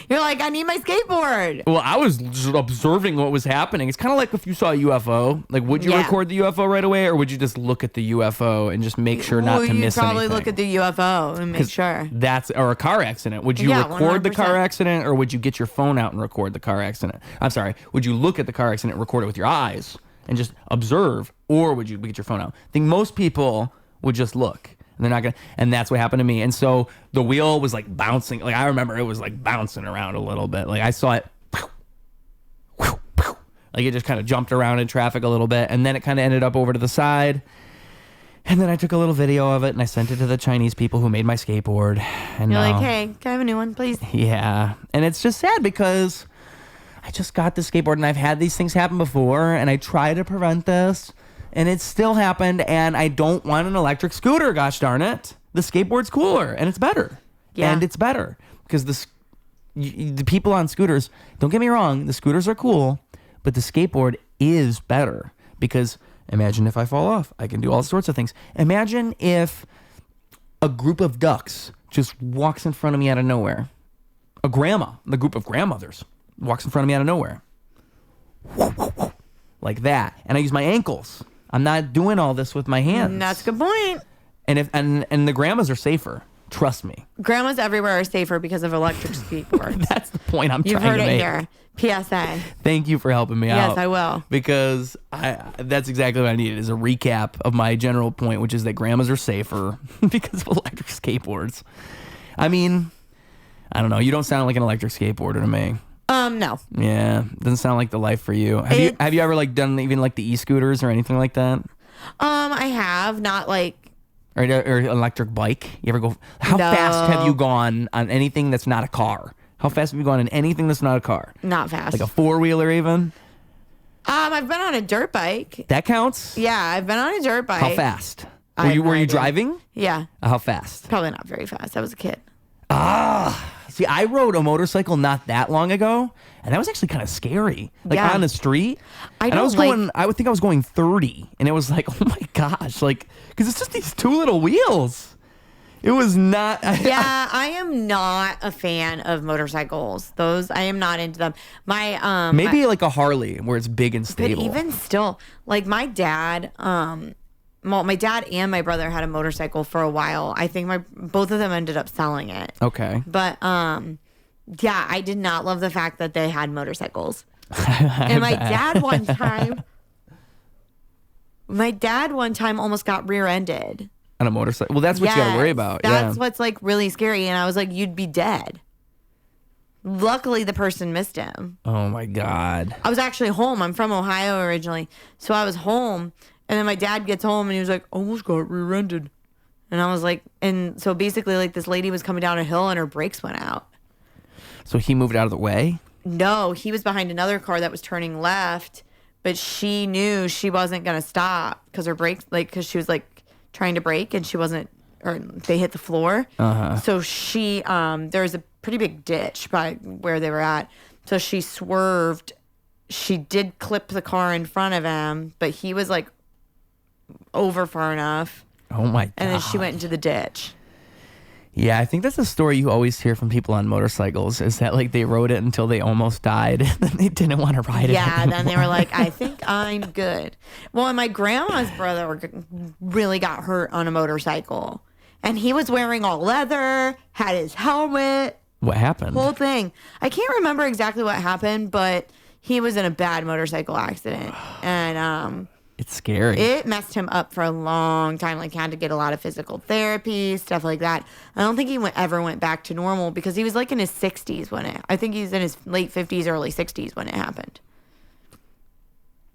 You're like, I need my skateboard. Well, I was just observing what was happening. It's kind of like if you saw a UFO. Like, would you record the UFO right away, or would you just look at the UFO and just make sure not to miss anything? You'd probably look at the UFO and make sure. Or a car accident. Would you record 100%. The car accident, or would you get your phone out and record the car accident? I'm sorry. Would you look at the car accident and record it with your eyes and just observe, or would you get your phone out? I think most people would just look. And they're not gonna, and that's what happened to me. And so the wheel was like bouncing. Like I remember it was like bouncing around a little bit. Like I saw it, like it just kind of jumped around in traffic a little bit, and then it kind of ended up over to the side. And then I took a little video of it and I sent it to the Chinese people who made my skateboard. And you're like, hey, can I have a new one, please? Yeah, and it's just sad because I just got the skateboard and I've had these things happen before, and I try to prevent this. And it still happened, and I don't want an electric scooter, gosh darn it. The skateboard's cooler, and it's better. Yeah. And it's better. Because the people on scooters, don't get me wrong, the scooters are cool, but the skateboard is better. Because imagine if I fall off. I can do all sorts of things. Imagine if a group of ducks just walks in front of me out of nowhere. A group of grandmothers, walks in front of me out of nowhere. Like that. And I use my ankles. I'm not doing all this with my hands. That's a good point. And the grandmas are safer. Trust me. Grandmas everywhere are safer because of electric skateboards. That's the point I'm You've trying to make. You've heard it here. PSA. Thank you for helping me out. Yes, I will. Because that's exactly what I needed, is a recap of my general point, which is that grandmas are safer because of electric skateboards. I mean, I don't know. You don't sound like an electric skateboarder to me. No. Yeah, doesn't sound like the life for you. Have you ever like done even like the e-scooters or anything like that? I have, not like. Or an electric bike. You ever go? How fast have you gone on anything that's not a car? How fast have you gone on anything that's not a car? Not fast. Like a four-wheeler even? I've been on a dirt bike. That counts? Yeah, I've been on a dirt bike. How fast? Were you driving? Yeah. How fast? Probably not very fast. I was a kid. See, I rode a motorcycle not that long ago, and that was actually kind of scary. Like on the street. I would think I was going 30, and it was like, oh my gosh, like, because it's just these two little wheels. It was not. I am not a fan of motorcycles. I am not into them. Maybe like a Harley where it's big and stable. But even still, like my dad, well, my dad and my brother had a motorcycle for a while. I think both of them ended up selling it. Okay. But yeah, I did not love the fact that they had motorcycles. And my dad one time almost got rear-ended on a motorcycle. Well, that's what you got to worry about. That's what's like really scary. And I was like, you'd be dead. Luckily, the person missed him. Oh my God. I was actually home. I'm from Ohio originally. So I was home. And then my dad gets home and he was like, almost got rear-ended. And I was like, and so basically like this lady was coming down a hill and her brakes went out. So he moved out of the way? No, he was behind another car that was turning left, but she knew she wasn't going to stop because her brakes, like, because she was like trying to brake and she wasn't, or they hit the floor. So she, there was a pretty big ditch by where they were at. So she swerved. She did clip the car in front of him, but he was like over far enough. Oh my God. And then she went into the ditch. Yeah, I think that's a story you always hear from people on motorcycles is that like they rode it until they almost died and then they didn't want to ride it anymore. Then they were like, I think I'm good. Well, and my grandma's brother really got hurt on a motorcycle. And he was wearing all leather, had his helmet. What happened? Whole thing. I can't remember exactly what happened, but he was in a bad motorcycle accident. And it's scary. It messed him up for a long time. Like, he had to get a lot of physical therapy, stuff like that. I don't think he ever went back to normal because he was like in his 60s I think he's in his late 50s, early 60s when it happened.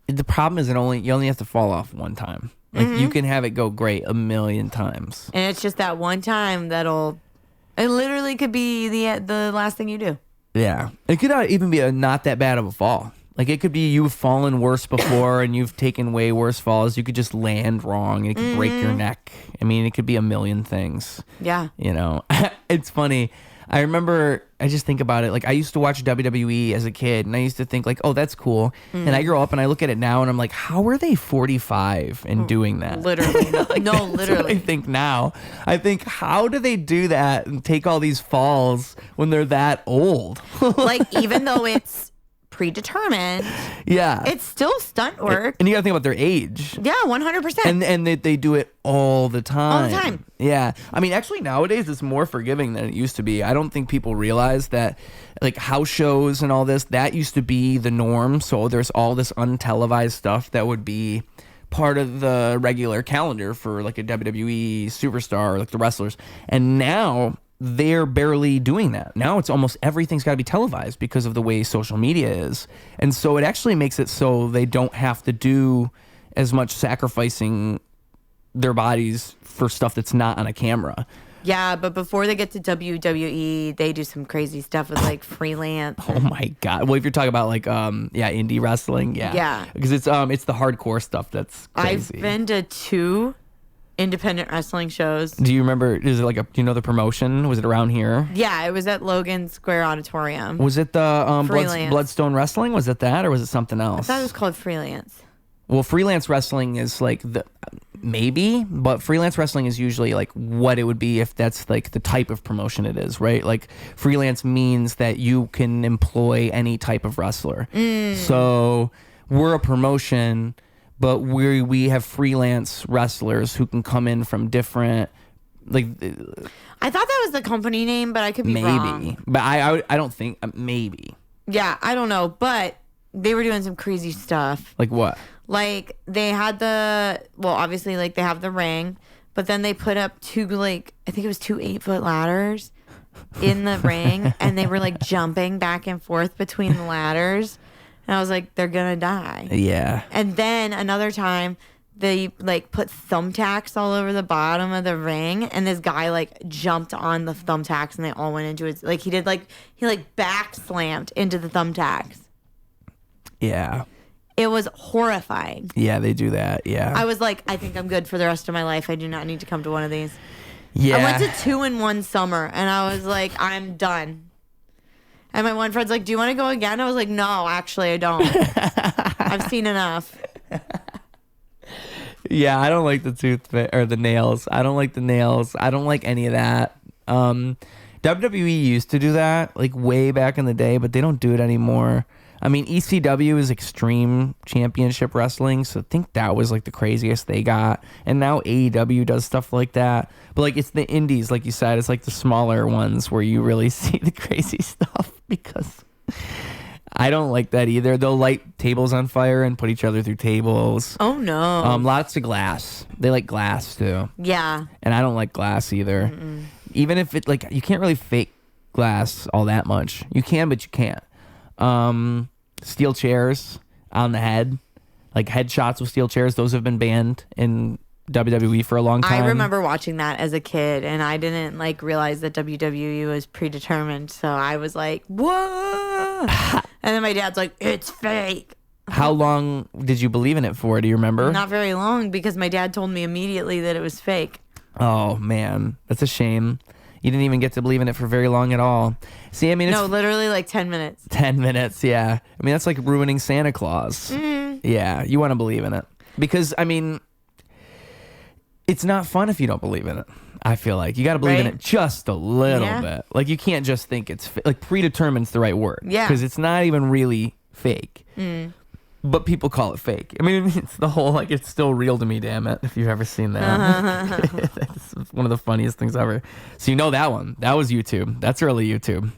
The problem is you only have to fall off one time. Like you can have it go great 1,000,000 times. And it's just that one time it literally could be the last thing you do. Yeah. It could even be not that bad of a fall. Like, it could be you've fallen worse before and you've taken way worse falls. You could just land wrong and it could break your neck. I mean, it could be 1,000,000 things. Yeah. You know, it's funny. I remember, I just think about it. Like, I used to watch WWE as a kid and I used to think like, oh, that's cool. And I grow up and I look at it now and I'm like, how are they 45 and doing that? Literally. Like, no, literally. I think now. I think, how do they do that and take all these falls when they're that old? Like, even though it's predetermined. Yeah. It's still stunt work. And you got to think about their age. Yeah, 100%. And they do it all the time. All the time. Yeah. I mean, actually, nowadays, it's more forgiving than it used to be. I don't think people realize that, like, house shows and all this, that used to be the norm. So there's all this untelevised stuff that would be part of the regular calendar for, like, a WWE superstar, like the wrestlers. And now they're barely doing that. Now it's almost everything's got to be televised because of the way social media is. And so it actually makes it so they don't have to do as much sacrificing their bodies for stuff that's not on a camera. Yeah, but before they get to WWE, they do some crazy stuff with like freelance. Oh my God. Well, if you're talking about like indie wrestling, yeah. Yeah. Because it's the hardcore stuff that's crazy. I've been to 2 independent wrestling shows. Do you remember, do you know the promotion? Was it around here? Yeah, it was at Logan Square Auditorium. Was it the Bloodstone Wrestling? Was it that or was it something else? I thought it was called Freelance. Well, freelance wrestling is like but freelance wrestling is usually like what it would be if that's like the type of promotion it is, right? Like freelance means that you can employ any type of wrestler. So we're a promotion, but we have freelance wrestlers who can come in from different, like. I thought that was the company name, but I could be wrong. But I don't think maybe. Yeah, I don't know, but they were doing some crazy stuff. Like what? Like they had obviously like they have the ring, but then they put up 2 like I think it was 2 8-foot ladders in the ring, and they were like jumping back and forth between the ladders. And I was like, they're going to die. Yeah. And then another time, they like put thumbtacks all over the bottom of the ring. And this guy like jumped on the thumbtacks and they all went into it. Like he back slammed into the thumbtacks. Yeah. It was horrifying. Yeah, they do that. Yeah. I was like, I think I'm good for the rest of my life. I do not need to come to one of these. Yeah. I went to 2 in one summer and I was like, I'm done. And my one friend's like, do you want to go again? I was like, no, actually, I don't. I've seen enough. Yeah, I don't like the toothpick or the nails. I don't like the nails. I don't like any of that. WWE used to do that like way back in the day, but they don't do it anymore. I mean, ECW is Extreme Championship Wrestling, so I think that was like the craziest they got. And now AEW does stuff like that. But like it's the indies, like you said, it's like the smaller ones where you really see the crazy stuff, because I don't like that either. They'll light tables on fire and put each other through tables. Oh no. Lots of glass. They like glass too. Yeah. And I don't like glass either. Mm-mm. Even if it like, you can't really fake glass all that much. You can, but you can't. Steel chairs on the head, like headshots with steel chairs, those have been banned in WWE for a long time. I remember watching that as a kid, and I didn't like realize that WWE was predetermined, so I was like, whoa. And then my dad's like, it's fake. How long did you believe in it for? Do you remember? Not very long, because my dad told me immediately that it was fake. Oh man, that's a shame. You didn't even get to believe in it for very long at all. See, I mean, it's literally like 10 minutes. 10 minutes, yeah. I mean, that's like ruining Santa Claus. Yeah, you want to believe in it. Because, I mean, it's not fun if you don't believe in it. I feel like you got to believe in it just a little bit. Like, you can't just think it's like predetermined's the right word. Yeah. Because it's not even really fake. But people call it fake. I mean, it's the whole, like, it's still real to me, damn it, if you've ever seen that. That's one of the funniest things ever. So you know that one. That was YouTube. That's early YouTube.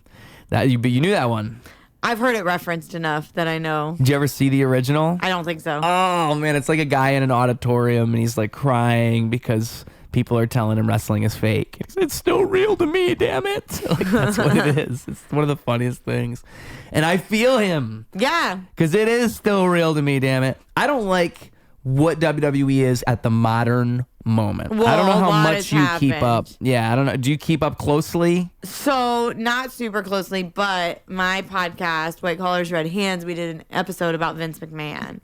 But you knew that one. I've heard it referenced enough that I know. Did you ever see the original? I don't think so. Oh, man, it's like a guy in an auditorium, and he's, like, crying because people are telling him wrestling is fake. It's still real to me, damn it. Like, that's what it is. It's one of the funniest things. And I feel him. Yeah. Because it is still real to me, damn it. I don't like what WWE is at the modern moment. Well, I don't know how much you keep up. Yeah, I don't know. Do you keep up closely? So, not super closely, but my podcast, White Collars, Red Hands, we did an episode about Vince McMahon.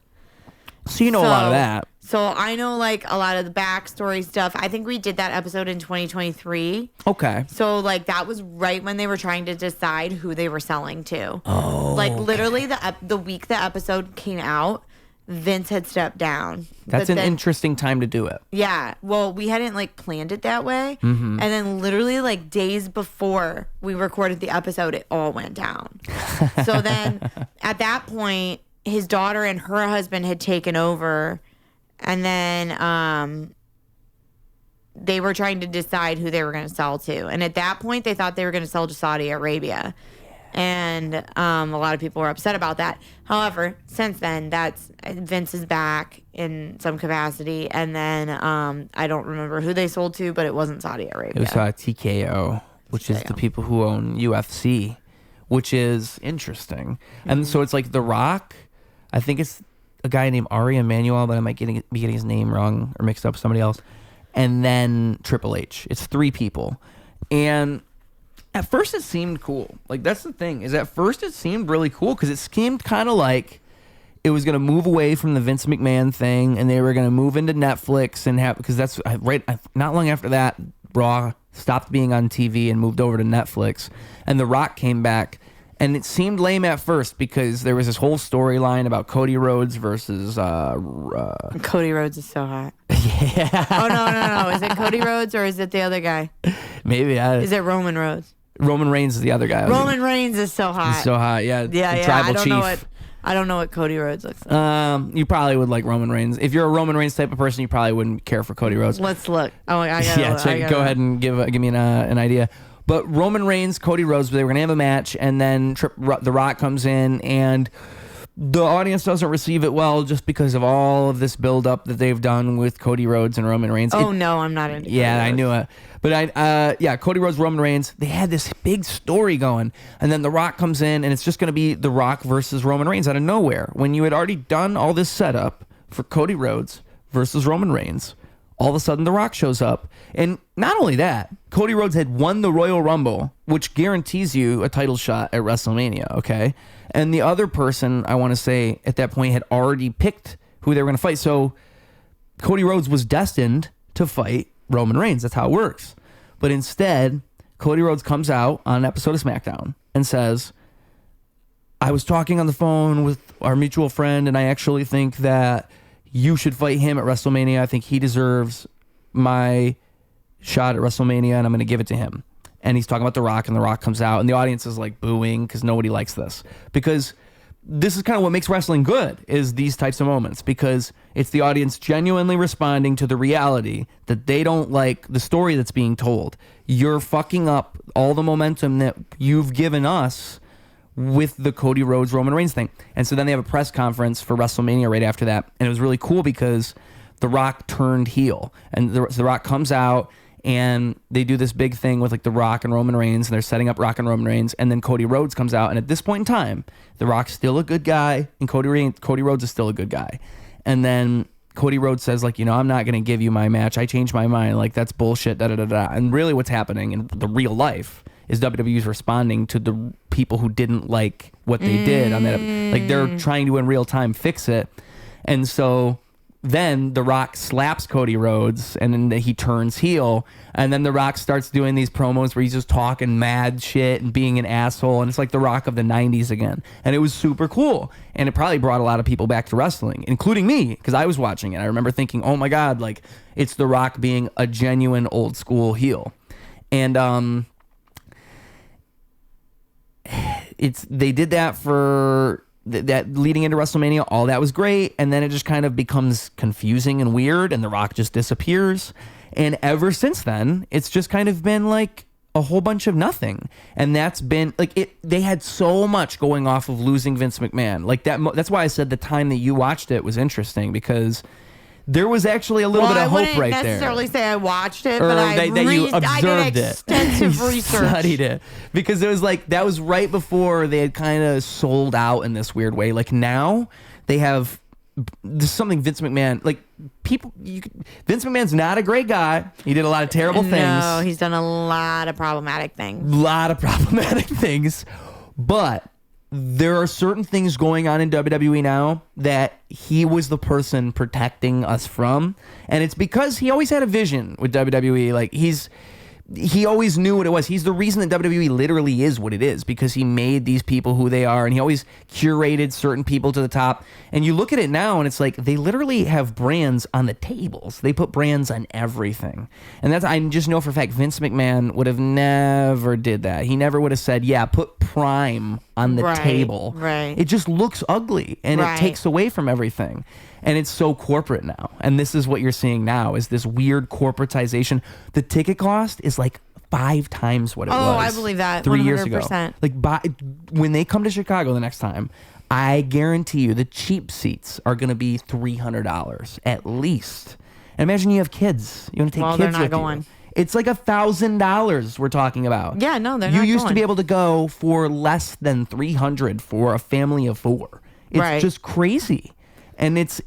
So you know a lot of that. So I know like a lot of the backstory stuff. I think we did that episode in 2023. Okay. So like that was right when they were trying to decide who they were selling to. Oh. Like literally the week the episode came out, Vince had stepped down. That's an interesting time to do it. Yeah. Well, we hadn't like planned it that way. Mm-hmm. And then literally like days before we recorded the episode, it all went down. So then at that point, his daughter and her husband had taken over, and then they were trying to decide who they were going to sell to. And at that point, they thought they were going to sell to Saudi Arabia. And a lot of people were upset about that. However, since then, Vince is back in some capacity. And then I don't remember who they sold to, but it wasn't Saudi Arabia. It was TKO, which is the people who own UFC, which is interesting. Mm-hmm. And so it's like The Rock. I think it's a guy named Ari Emanuel, but I might be getting his name wrong or mixed up with somebody else. And then Triple H. It's 3 people. And at first it seemed cool. Like, that's the thing, is at first it seemed really cool because it seemed kind of like it was going to move away from the Vince McMahon thing, and they were going to move into Netflix and have, because that's right, not long after that, Raw stopped being on TV and moved over to Netflix, and The Rock came back. And it seemed lame at first because there was this whole storyline about Cody Rhodes versus... Cody Rhodes is so hot. Yeah. Oh, no. Is it Cody Rhodes or is it the other guy? Maybe. Is it Roman Rhodes? Roman Reigns is the other guy. Roman Reigns is so hot. He's so hot, yeah. Yeah. Tribal chief. I don't know what Cody Rhodes looks like. You probably would like Roman Reigns. If you're a Roman Reigns type of person, you probably wouldn't care for Cody Rhodes. Let's look. Oh, I got it. Go ahead and give me an idea. But Roman Reigns, Cody Rhodes, they were going to have a match, and then The Rock comes in, and the audience doesn't receive it well just because of all of this build-up that they've done with Cody Rhodes and Roman Reigns. No, I'm not into Yeah, I knew it. But Cody Rhodes, Roman Reigns, they had this big story going, and then The Rock comes in, and it's just going to be The Rock versus Roman Reigns out of nowhere. When you had already done all this setup for Cody Rhodes versus Roman Reigns, all of a sudden The Rock shows up. And not only that, Cody Rhodes had won the Royal Rumble, which guarantees you a title shot at WrestleMania, okay? And the other person, I want to say, at that point had already picked who they were going to fight. So Cody Rhodes was destined to fight Roman Reigns. That's how it works. But instead, Cody Rhodes comes out on an episode of SmackDown and says, I was talking on the phone with our mutual friend, and I actually think that you should fight him at WrestleMania. I think he deserves my shot at WrestleMania, and I'm going to give it to him. And he's talking about The Rock, and The Rock comes out, and the audience is like booing because nobody likes this. Because this is kind of what makes wrestling good, is these types of moments, because it's the audience genuinely responding to the reality that they don't like the story that's being told. You're fucking up all the momentum that you've given us with the Cody Rhodes Roman Reigns thing. And so then they have a press conference for WrestleMania right after that, and it was really cool because The Rock turned heel, and The Rock comes out and they do this big thing with like The Rock and Roman Reigns, and they're setting up Rock and Roman Reigns, and then Cody Rhodes comes out, and at this point in time, The Rock's still a good guy, and Cody Rhodes is still a good guy. And then Cody Rhodes says, like, I'm not going to give you my match. I changed my mind. Like, that's bullshit, da-da-da-da. And really what's happening in the real life is WWE's responding to the people who didn't like what they did on that. Like, they're trying to, in real time, fix it. And so then The Rock slaps Cody Rhodes, and then he turns heel, and then The Rock starts doing these promos where he's just talking mad shit and being an asshole, and it's like The Rock of the 90s again. And it was super cool, and it probably brought a lot of people back to wrestling, including me, because I was watching it. I remember thinking, oh my God, like, it's The Rock being a genuine old school heel. And they did that for that leading into WrestleMania. All that was great, and then it just kind of becomes confusing and weird, and The Rock just disappears. And ever since then, it's just kind of been like a whole bunch of nothing. And that's been like it. They had so much going off of losing Vince McMahon. Like that. That's why I said the time that you watched it was interesting, because there was actually a little bit of hope right there. I wouldn't necessarily say I watched it, but I did extensive research. Studied it. Because it was like, that was right before they had kind of sold out in this weird way. Like now, they have this something Vince McMahon, like Vince McMahon's not a great guy. He did a lot of terrible things. No, he's done a lot of problematic things. But there are certain things going on in WWE now that he was the person protecting us from. And it's because he always had a vision with WWE. Like he always knew what it was. He's the reason that WWE literally is what it is, because he made these people who they are, and he always curated certain people to the top. And you look at it now, and it's like they literally have brands on the tables. They put brands on everything. And I just know for a fact Vince McMahon would have never did that. He never would have said, yeah, put Prime on the table. Right. It just looks ugly, and it takes away from everything. And it's so corporate now. And this is what you're seeing now, is this weird corporatization. The ticket cost is like 5 times what it was. Oh, I believe that. 3 100%. years ago. Like when they come to Chicago the next time, I guarantee you the cheap seats are going to be $300 at least. And imagine you have kids. You want to take kids they're not with going. you. It's like $1,000 we're talking about. Yeah, no, they're not You used going. to be able to go for less than $300 for a family of 4. It's just crazy. And it's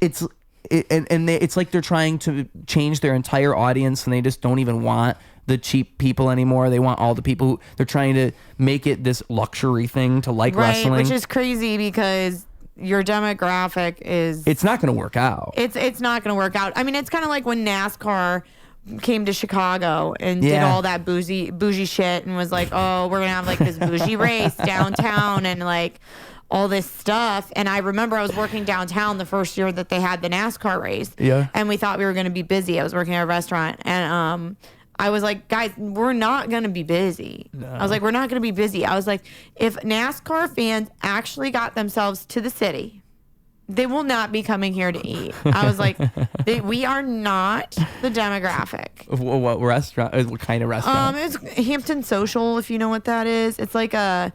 like they're trying to change their entire audience, and they just don't even want the cheap people anymore. They want all the people who, they're trying to make it this luxury thing to like wrestling. Which is crazy, because your demographic is... It's not going to work out. It's not going to work out. I mean, it's kind of like when NASCAR came to Chicago and did all that bougie shit and was like, oh, we're going to have like this bougie race downtown and like all this stuff. And I remember I was working downtown the first year that they had the NASCAR race. Yeah. And we thought we were going to be busy. I was working at a restaurant, and I was like, guys, we're not going to be busy. No. I was like, we're not going to be busy. I was like, if NASCAR fans actually got themselves to the city, they will not be coming here to eat. I was like, we are not the demographic. What restaurant? What kind of restaurant? It's Hampton Social, if you know what that is. It's like a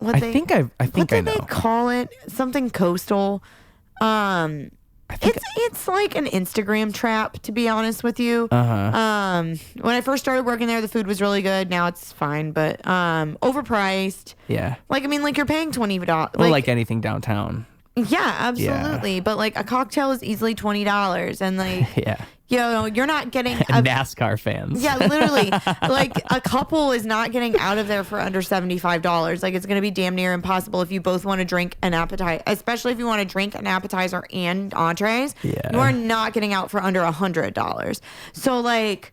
I think I know. They call it? Something coastal. It's like an Instagram trap, to be honest with you. When I first started working there, the food was really good. Now it's fine, but overpriced. Yeah. Like, I mean, like, you're paying $20. Well, like anything downtown. Yeah, absolutely. Yeah. But like a cocktail is easily $20, and like you're not getting NASCAR fans. Yeah, literally. Like a couple is not getting out of there for under $75. Like, it's going to be damn near impossible if you both want to drink an appetizer, especially if you want to drink an appetizer and entrees. Yeah. You are not getting out for under $100. So like,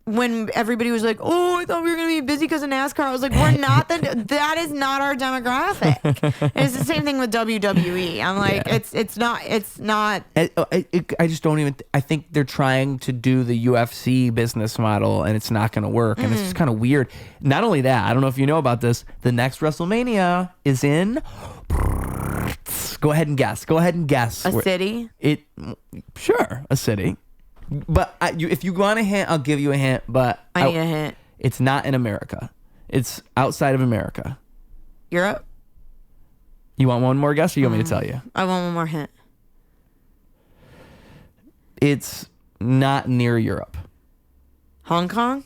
when everybody was like, oh, I thought we were going to be busy because of NASCAR, I was like, we're not. That is not our demographic. And it's the same thing with WWE. I'm like, it's not. I just don't even, I think they're trying to do the UFC business model, and it's not going to work. And it's just kind of weird. Not only that, I don't know if you know about this, the next WrestleMania is in Go ahead and guess. A city? Sure, a city. But if you want a hint, I'll give you a hint. But I need a hint. It's not in America. It's outside of America. Europe? You want one more guess, or you want me to tell you? I want one more hint. It's not near Europe. Hong Kong?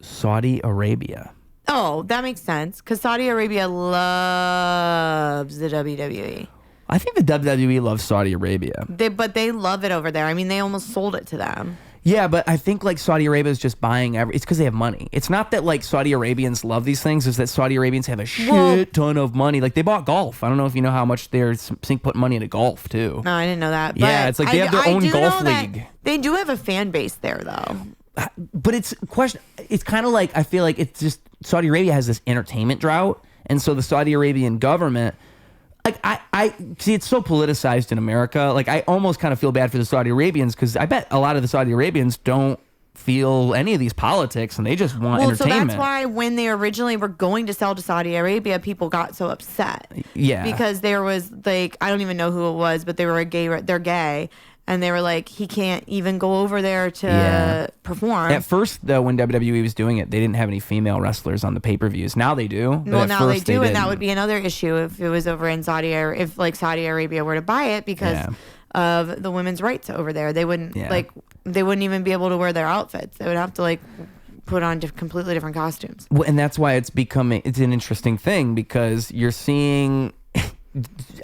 Saudi Arabia. Oh, that makes sense. Because Saudi Arabia loves the WWE. I think the WWE loves Saudi Arabia. But they love it over there. I mean, they almost sold it to them. Yeah, but I think like Saudi Arabia is just buying it's because they have money. It's not that like Saudi Arabians love these things. It's that Saudi Arabians have a shit ton of money. Like they bought golf. I don't know if you know how much they're putting money into golf too. No, I didn't know that. Yeah, it's like they have their own golf league. They do have a fan base there though. But it's kind of like, I feel like it's just Saudi Arabia has this entertainment drought. And so the Saudi Arabian government, like I see, it's so politicized in America. Like I almost kind of feel bad for the Saudi Arabians because I bet a lot of the Saudi Arabians don't feel any of these politics and they just want entertainment. So that's why when they originally were going to sell to Saudi Arabia, people got so upset. Yeah. Because there was like, I don't even know who it was, but they're gay. And they were like, he can't even go over there to perform. At first, though, when WWE was doing it, they didn't have any female wrestlers on the pay-per-views. Now they do. Well, now they do, and that would be another issue if it was over in Saudi Arabia. If like Saudi Arabia were to buy it because of the women's rights over there, they wouldn't they wouldn't even be able to wear their outfits. They would have to like put on completely different costumes. Well, and that's why it's an interesting thing because you're seeing.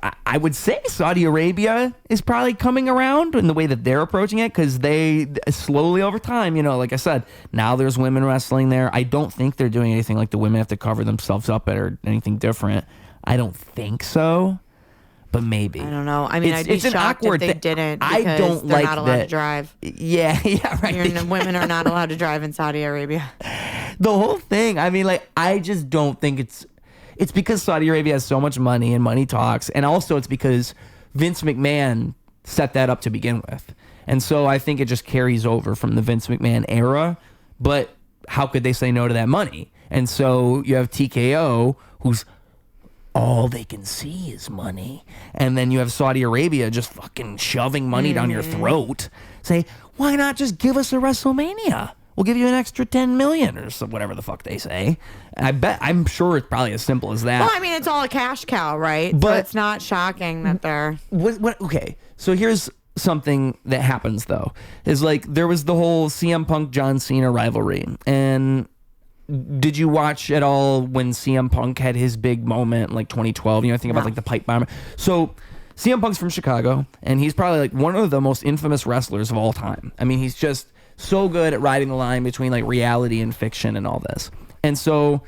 I would say Saudi Arabia is probably coming around in the way that they're approaching it because they slowly over time, like I said, now there's women wrestling there. I don't think they're doing anything like the women have to cover themselves up or anything different. I don't think so, but maybe. I don't know. I mean, I'd be shocked if they didn't because I don't they're like not allowed to drive. Yeah, right. Women are not allowed to drive in Saudi Arabia. The whole thing, I mean, like, I just don't think it's because Saudi Arabia has so much money and money talks. And also it's because Vince McMahon set that up to begin with. And so I think it just carries over from the Vince McMahon era. But how could they say no to that money? And so you have TKO, who's all they can see is money. And then you have Saudi Arabia just fucking shoving money down your throat. Say, why not just give us a WrestleMania? We'll give you an extra 10 million or whatever the fuck they say. I'm sure it's probably as simple as that. Well, I mean, it's all a cash cow, right? But so it's not shocking that they're... Okay, so here's something that happens, though. Is like, there was the whole CM Punk John Cena rivalry. And did you watch at all when CM Punk had his big moment, like 2012? Think about like the pipe bomber. So CM Punk's from Chicago, and he's probably like one of the most infamous wrestlers of all time. I mean, he's just so good at riding the line between like reality and fiction and all this. And so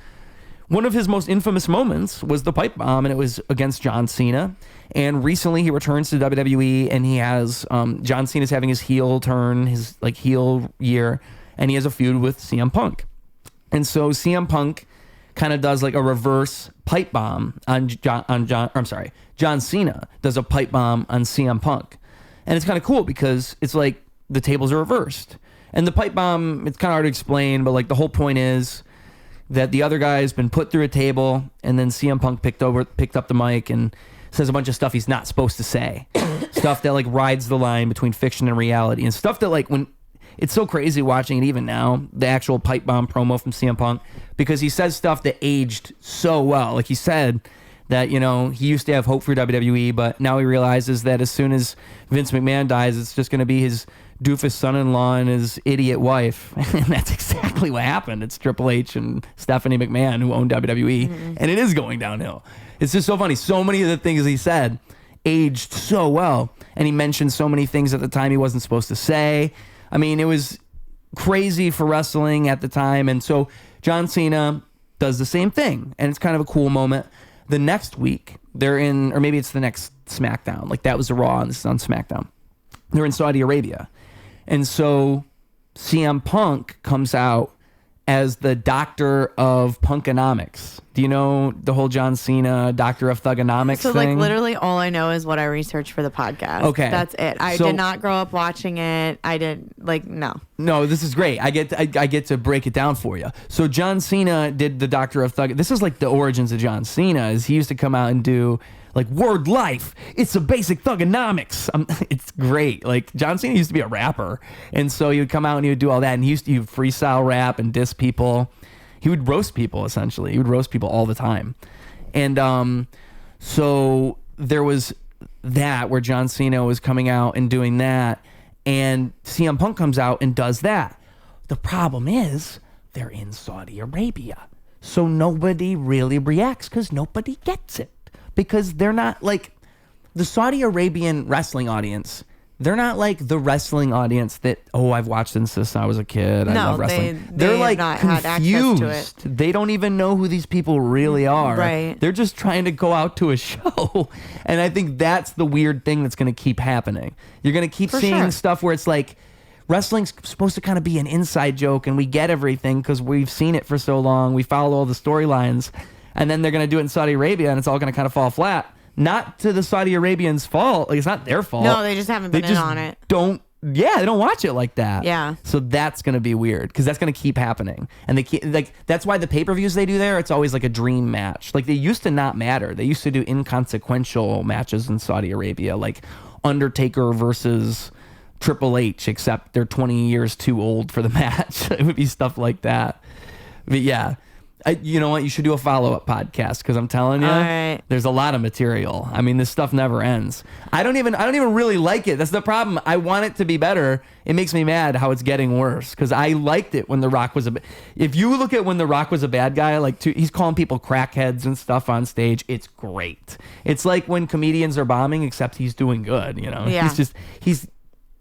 one of his most infamous moments was the pipe bomb, and it was against John Cena. And recently he returns to WWE, and he has John Cena's having his heel turn, his like heel year, and he has a feud with CM Punk. And so CM Punk kind of does like a reverse pipe bomb on John Cena does a pipe bomb on CM Punk. And it's kind of cool because it's like the tables are reversed. And the pipe bomb, it's kind of hard to explain, but like the whole point is that the other guy's been put through a table, and then CM Punk picked up the mic and says a bunch of stuff he's not supposed to say. Stuff that like rides the line between fiction and reality, and stuff that like when it's so crazy watching it even now, the actual pipe bomb promo from CM Punk, because he says stuff that aged so well. Like he said that, he used to have hope for WWE, but now he realizes that as soon as Vince McMahon dies, it's just going to be his doofus son-in-law and his idiot wife. And that's exactly what happened. It's Triple H and Stephanie McMahon who own WWE, and it is going downhill. It's just so funny. So many of the things he said aged so well, and he mentioned so many things at the time he wasn't supposed to say. I mean, it was crazy for wrestling at the time, and so John Cena does the same thing, and it's kind of a cool moment. The next week, they're in, or maybe it's the next SmackDown, like that was a Raw, and this is on SmackDown. They're in Saudi Arabia. And so CM Punk comes out as the doctor of punkonomics. Do you know the whole John Cena doctor of thugonomics thing? So like literally all I know is what I researched for the podcast. Okay. That's it. I did not grow up watching it. I didn't no. No, this is great. I get to break it down for you. So John Cena did the doctor of thug. This is like the origins of John Cena. Is he used to come out and do like word life. It's a basic thugonomics. It's great. Like John Cena used to be a rapper, and so he would come out and he would do all that, and he would freestyle rap and diss people. He would roast people essentially. He would roast people all the time, and so there was that where John Cena was coming out and doing that, and CM Punk comes out and does that. The problem is they're in Saudi Arabia, so nobody really reacts because nobody gets it. Because they're not like the Saudi Arabian wrestling audience. They're not like the wrestling audience that, I've watched this since I was a kid. I love wrestling. They're like not confused. had access to it. They don't even know who these people really are. Right. They're just trying to go out to a show. And I think that's the weird thing that's going to keep happening. You're going to keep seeing stuff where it's like, wrestling's supposed to kind of be an inside joke and we get everything because we've seen it for so long. We follow all the storylines. And then they're going to do it in Saudi Arabia, and it's all going to kind of fall flat. Not to the Saudi Arabians' fault. Like, it's not their fault. No, they just haven't been in on it. They don't watch it like that. Yeah. So that's going to be weird because that's going to keep happening. And they keep, like, that's why the pay-per-views they do there, it's always like a dream match. Like, they used to not matter. They used to do inconsequential matches in Saudi Arabia, like Undertaker versus Triple H, except they're 20 years too old for the match. It would be stuff like that. But yeah. You know what? You should do a follow-up podcast because I'm telling you, there's a lot of material. I mean, this stuff never ends. I don't even really like it. That's the problem. I want it to be better. It makes me mad how it's getting worse because I liked it when The Rock was if you look at when The Rock was a bad guy, like he's calling people crackheads and stuff on stage. It's great. It's like when comedians are bombing, except he's doing good. You know, he's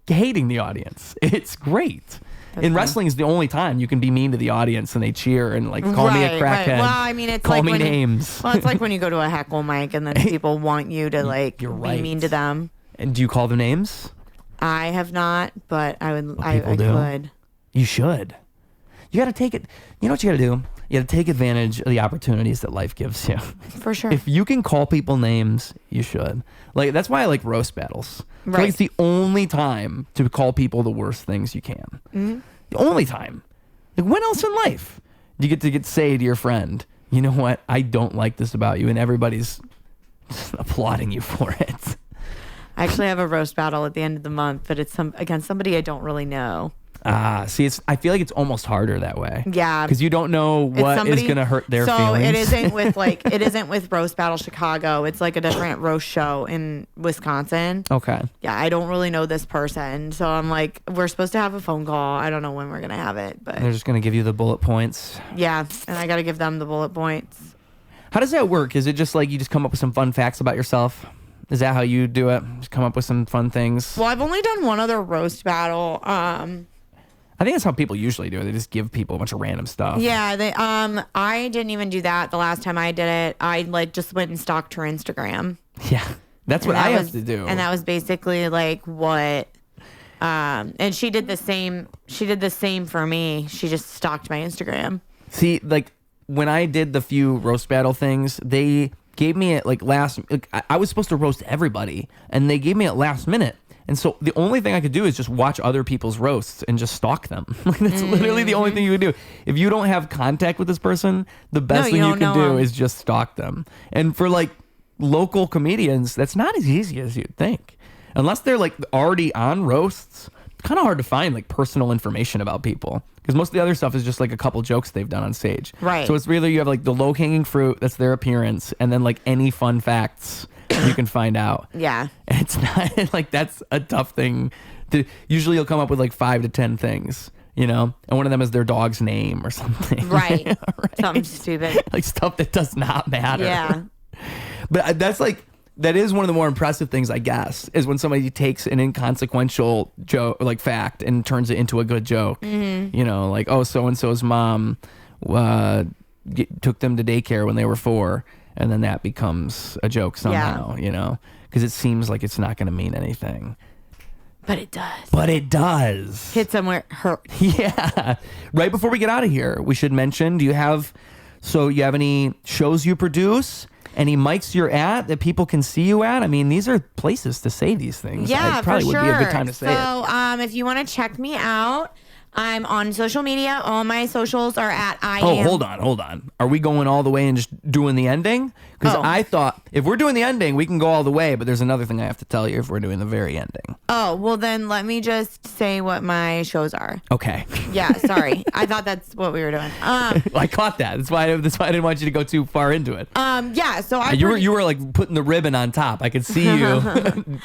hating the audience. It's great. In wrestling is the only time you can be mean to the audience and they cheer and like call me a crackhead. Right. Well, I mean, it's call like me names. Well, it's like when you go to a heckle mic and then people want you to like be mean to them. And do you call them names? I have not, but I would. Well, I could. You should. You got to take it. You know what you got to do? You got to take advantage of the opportunities that life gives you. For sure. If you can call people names, you should. Like that's why I like roast battles. Right. Like it's the only time to call people the worst things you can. Mm-hmm. The only time. Like when else in life do you get to say to your friend, you know what? I don't like this about you, and everybody's applauding you for it. I actually have a roast battle at the end of the month, but it's against somebody I don't really know. See, I feel like it's almost harder that way. Yeah, because you don't know what is going to hurt their feelings. So it isn't with Roast Battle Chicago. It's like a different roast show in Wisconsin. Okay. Yeah, I don't really know this person, so I'm like, we're supposed to have a phone call. I don't know when we're gonna have it, but they're just going to give you the bullet points. Yeah, and I got to give them the bullet points. How does that work? Is it just like you just come up with some fun facts about yourself? Is that how you do it? Just come up with some fun things? Well, I've only done one other roast battle. I think that's how people usually do it. They just give people a bunch of random stuff. Yeah, I didn't even do that the last time I did it. I like just went and stalked her Instagram. Yeah, that's what I have to do. And that was basically like what. And she did the same. She did the same for me. She just stalked my Instagram. See, like when I did the few roast battle things, they gave me it like last. Like, I was supposed to roast everybody, and they gave me it last minute. And so the only thing I could do is just watch other people's roasts and just stalk them. Like that's literally the only thing you would do. If you don't have contact with this person, the best thing you can do is just stalk them. And for like local comedians, that's not as easy as you'd think. Unless they're like already on roasts, it's kind of hard to find like personal information about people. Because most of the other stuff is just like a couple jokes they've done on stage. Right. So it's really, you have like the low hanging fruit, that's their appearance, and then like any fun facts you can find out. Yeah. And it's not like that's a tough thing to usually you'll come up with like 5 to 10 things, you know, and one of them is their dog's name or something. Right. Right. Something stupid. Like stuff that does not matter. Yeah. But that is one of the more impressive things, I guess, is when somebody takes an inconsequential joke, like fact, and turns it into a good joke. Mm-hmm. You know, like, oh, so-and-so's mom took them to daycare when they were 4. And then that becomes a joke somehow, you know, because it seems like it's not going to mean anything. But it does. But it does. Hit somewhere, hurt. Yeah. Right before we get out of here, we should mention, you have any shows you produce? Any mics you're at that people can see you at? I mean, these are places to say these things. Yeah, it probably for sure. would be a good time to say it. So if you want to check me out, I'm on social media. All my socials are at hold on. Are we going all the way and just doing the ending? Because I thought if we're doing the ending, we can go all the way. But there's another thing I have to tell you if we're doing the very ending. Oh, well then let me just say what my shows are. Okay. Yeah, sorry. I thought that's what we were doing. I caught that. That's why I didn't want you to go too far into it. Yeah. So you were like putting the ribbon on top. I could see you.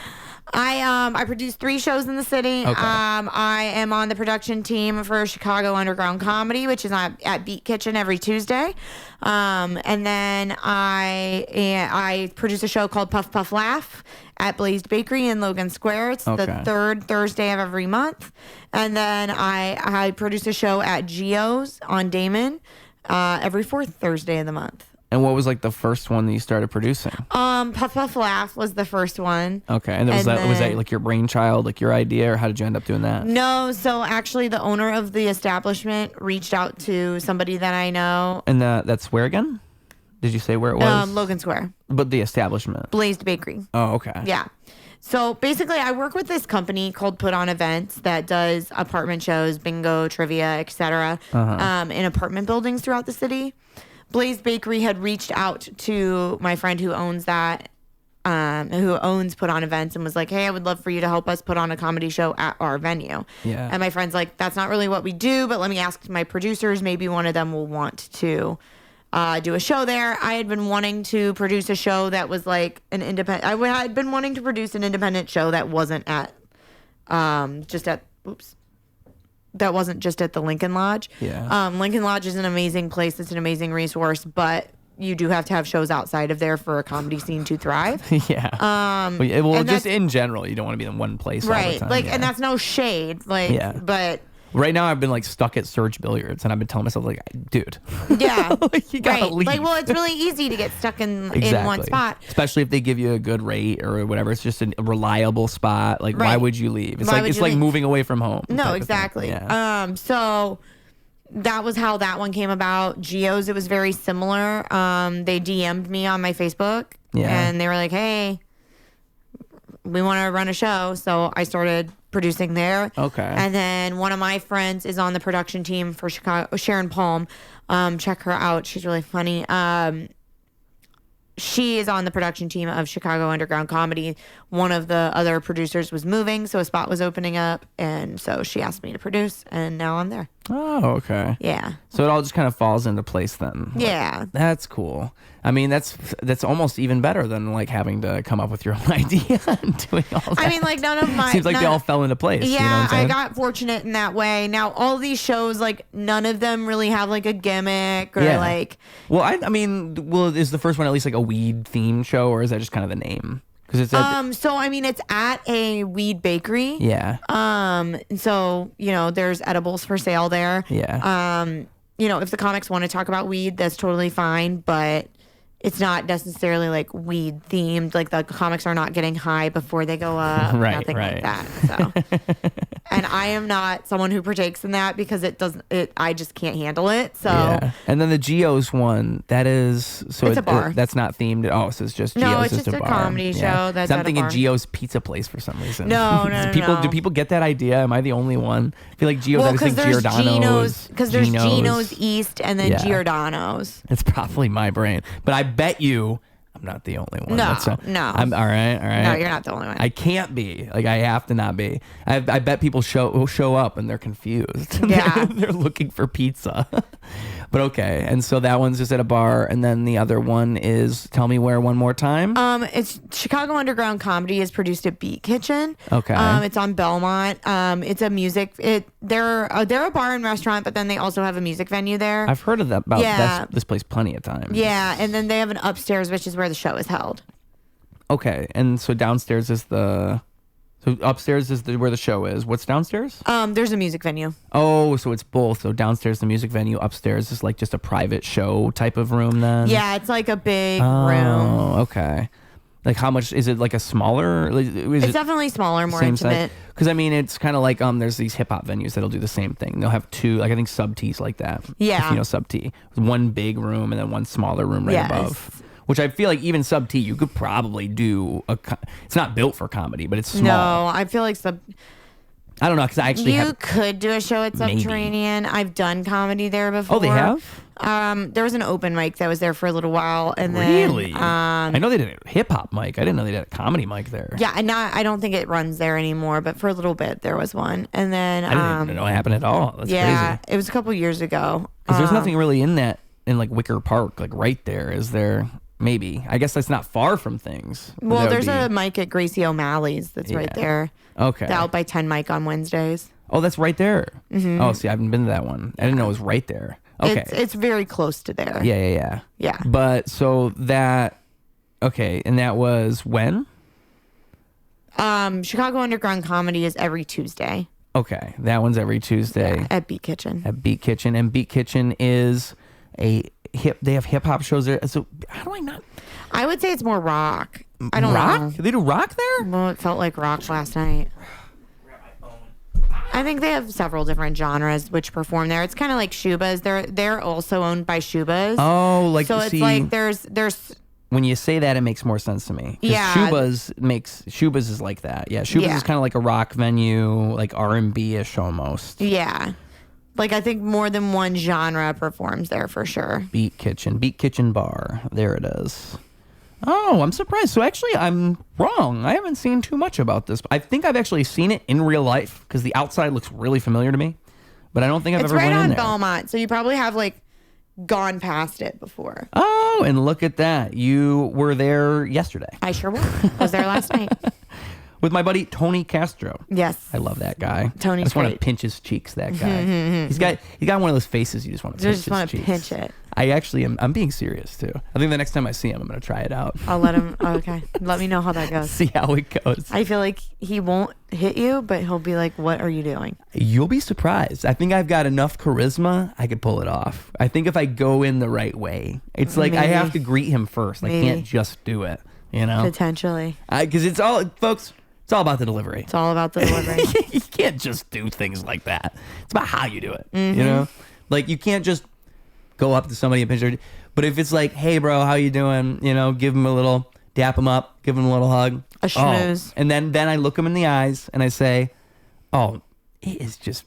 I produce 3 shows in the city. Okay. I am on the production team for Chicago Underground Comedy, which is at Beat Kitchen every Tuesday. And then I produce a show called Puff Puff Laugh at Blazed Bakery in Logan Square. It's the third Thursday of every month. And then I produce a show at Geo's on Damon every 4th Thursday of the month. And what was like the first one that you started producing? Puff Puff Laugh was the first one. Okay, and was that like your brainchild, like your idea, or how did you end up doing that? No, so actually the owner of the establishment reached out to somebody that I know. And that's where again? Did you say where it was? Logan Square. But the establishment. Blazed Bakery. Oh, okay. Yeah. So basically, I work with this company called Put On Events that does apartment shows, bingo, trivia, etc. In apartment buildings throughout the city. Blaze Bakery had reached out to my friend who owns that, who owns Put On Events, and was like, hey, I would love for you to help us put on a comedy show at our venue. Yeah. And my friend's like, that's not really what we do, but let me ask my producers. Maybe one of them will want to do a show there. I had been wanting to produce a show that was like an independent. I had been wanting to produce an independent show that wasn't at that wasn't just at the Lincoln Lodge. Yeah. Lincoln Lodge is an amazing place. It's an amazing resource, but you do have to have shows outside of there for a comedy scene to thrive. Yeah. Well, just in general, you don't want to be in one place all the time. Like, and that's no shade. But right now I've been like stuck at Surge Billiards, and I've been telling myself like, dude. Yeah. Like, you gotta leave. Like, well, it's really easy to get stuck in one spot. Especially if they give you a good rate or whatever. It's just a reliable spot. Like, why would you leave? It's like moving away from home. No, exactly. Yeah. So that was how that one came about. Geo's, it was very similar. They DM'd me on my Facebook, and they were like, hey, we want to run a show. So I started producing there. Okay. And then one of my friends is on the production team for Chicago, Sharon Palm. Check her out. She's really funny. She is on the production team of Chicago Underground Comedy. One of the other producers was moving, so a spot was opening up, and so she asked me to produce, and now I'm there. Oh, okay. Yeah. So it all just kind of falls into place then. Yeah. Like, that's cool. I mean, that's almost even better than like having to come up with your own idea and doing all that. I mean, like none of my seems like they all fell into place. Yeah, you know what I'm saying? I got fortunate in that way. Now all these shows, like none of them really have like a gimmick or like. Well, I mean, is the first one at least like a weed themed show, or is that just kind of the name? Because it's so I mean, it's at a weed bakery. Yeah. So there's edibles for sale there. Yeah. If the comics want to talk about weed, that's totally fine, but it's not necessarily like weed themed. Like the comics are not getting high before they go up. Nothing like that. So, and I am not someone who partakes in that because I just can't handle it. So, yeah. And then the Geo's one, that is, so it's a bar. That's not themed. Oh, so it's just Geo's. No, it's just a bar. comedy show. That's I'm thinking Geo's Pizza Place for some reason. No. Do people get that idea? Am I the only one? I feel like Geo's. Well, because there's Giordano's. Because there's Geno's East and then Giordano's. It's probably my brain, but I bet you I'm not the only one. No. I'm all right. No, you're not the only one. I can't be. Like, I have to not be. I bet people show up and they're confused. Yeah. they're looking for pizza. But okay. And so that one's just at a bar, and then the other one is, tell me where one more time. It's Chicago Underground Comedy is produced at Beat Kitchen. Okay. It's on Belmont. It's a music. They're a bar and restaurant, but then they also have a music venue there. I've heard of that about this place plenty of times. Yeah, and then they have an upstairs, which is where the show is held. Okay, and so downstairs is so upstairs is where the show is. What's downstairs? There's a music venue. Oh, so it's both. So downstairs the music venue, upstairs is like just a private show type of room then? Yeah, it's like a big room. Oh, okay. Like how much is it? Like a smaller? It's definitely smaller, more intimate. Because I mean, it's kind of like there's these hip hop venues that'll do the same thing. They'll have two, like I think Sub T's like that. Yeah, if you know Sub T, one big room and then one smaller room right above. Which I feel like even Sub T, you could probably do it's not built for comedy, but it's small. No, I feel like I don't know, because I actually You could do a show at Subterranean. I've done comedy there before. Oh, they have? There was an open mic that was there for a little while, and then really, I know they did a hip hop mic. I didn't know they did a comedy mic there. Yeah, and I don't think it runs there anymore, but for a little bit there was one, and then I didn't even know it happened at all. That's crazy. It was a couple years ago. Because there's nothing really in like Wicker Park, like right there. Is there? Maybe. I guess that's not far from things. Well, there's a mic at Gracie O'Malley's that's right there. Okay. The Out by 10 mic on Wednesdays. Oh, that's right there. Mm-hmm. Oh, see, I haven't been to that one. I didn't know it was right there. Okay. It's very close to there. Yeah. But so that, okay, and that was when? Chicago Underground Comedy is every Tuesday. Okay, that one's every Tuesday. Yeah, at Beat Kitchen. And Beat Kitchen is they have hip hop shows there. So how do I not? I would say it's more rock. I don't know. They do rock there? Well, it felt like rock last night. I think they have several different genres which perform there. It's kind of like Shuba's. They're also owned by Shuba's. Oh, like so it's like there's. When you say that, it makes more sense to me. Yeah, Shuba's is like that. Yeah, Shuba's is kind of like a rock venue, like R&B-ish almost. Yeah, like I think more than one genre performs there for sure. Beat Kitchen Bar. There it is. Oh, I'm surprised. So actually, I'm wrong. I haven't seen too much about this. I think I've actually seen it in real life because the outside looks really familiar to me, but I don't think I've ever went in there. It's right on Belmont, so you probably have like gone past it before. Oh, and look at that. You were there yesterday. I sure was. I was there last night. With my buddy Tony Castro. Yes. I love that guy. Tony's I just want to pinch his cheeks, that guy. He's got one of those faces you just want to pinch his cheeks. Just want to pinch it. I actually am. I'm being serious too. I think the next time I see him, I'm going to try it out. I'll let him. Okay. Let me know how that goes. See how it goes. I feel like he won't hit you, but he'll be like, what are you doing? You'll be surprised. I think I've got enough charisma. I could pull it off. I think if I go in the right way, it's like I have to greet him first. I can't just do it, you know? Potentially. Because it's all, folks, it's all about the delivery. It's all about the delivery. You can't just do things like that. It's about how you do it, you know? Like, you can't just go up to somebody and pinch their... But if it's like, hey, bro, how you doing? You know, give him a little... Dap him up. Give him a little hug. A schmooze. And then I look him in the eyes and I say, oh, it is just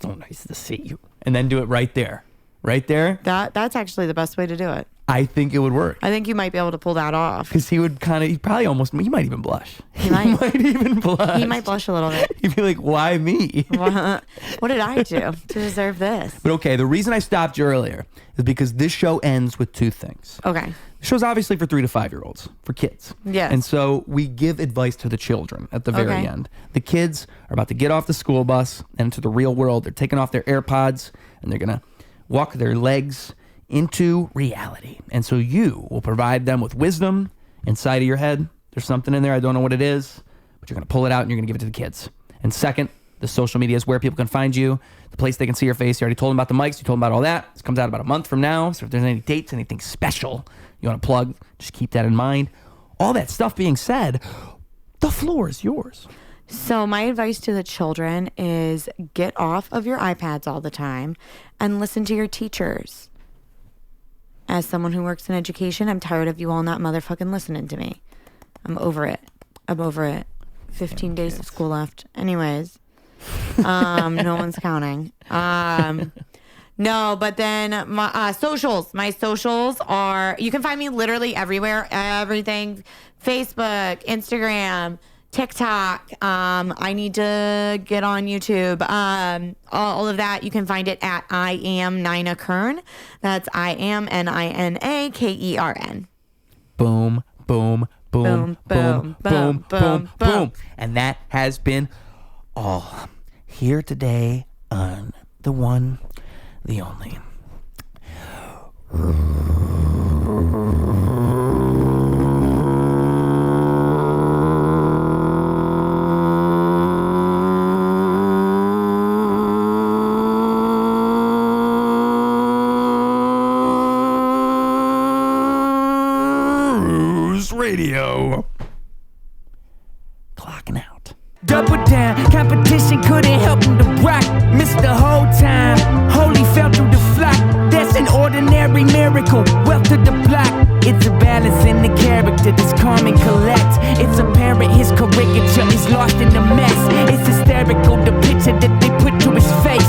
so nice to see you. And then do it right there. Right there. That's actually the best way to do it. I think it would work. I think you might be able to pull that off. Because he might even blush. He might even blush. He might blush a little bit. He'd be like, why me? What did I do to deserve this? But okay, the reason I stopped you earlier is because this show ends with two things. Okay. The show's obviously for 3 to 5 year olds, for kids. Yes. And so we give advice to the children at the very end. The kids are about to get off the school bus and into the real world. They're taking off their AirPods and they're going to walk their legs into reality. And so you will provide them with wisdom inside of your head. There's something in there. I don't know what it is, but you're going to pull it out and you're going to give it to the kids. And second, the social media is where people can find you, the place they can see your face. You already told them about the mics. You told them about all that. This comes out about a month from now. So if there's any dates, anything special you want to plug, just keep that in mind. All that stuff being said, the floor is yours. So my advice to the children is get off of your iPads all the time and listen to your teachers. As someone who works in education, I'm tired of you all not motherfucking listening to me. I'm over it. 15 days of school left. Anyways, no one's counting. No, but then my socials. My socials are, you can find me literally everywhere. Everything. Facebook, Instagram, TikTok. I need to get on YouTube. All of that, you can find it at I am Nina Kern. That's I am NINAKERN. Boom, boom, boom, boom, boom, boom, boom. And that has been all here today on the one, the only. Radio. Clocking out. Double down, competition couldn't help him to rock. Missed the whole time, holy fell through the flock. That's an ordinary miracle, wealth to the block. It's a balance in the character that's calm and collect. It's apparent his caricature is lost in the mess. It's a step hysterical. The picture that they put to his face.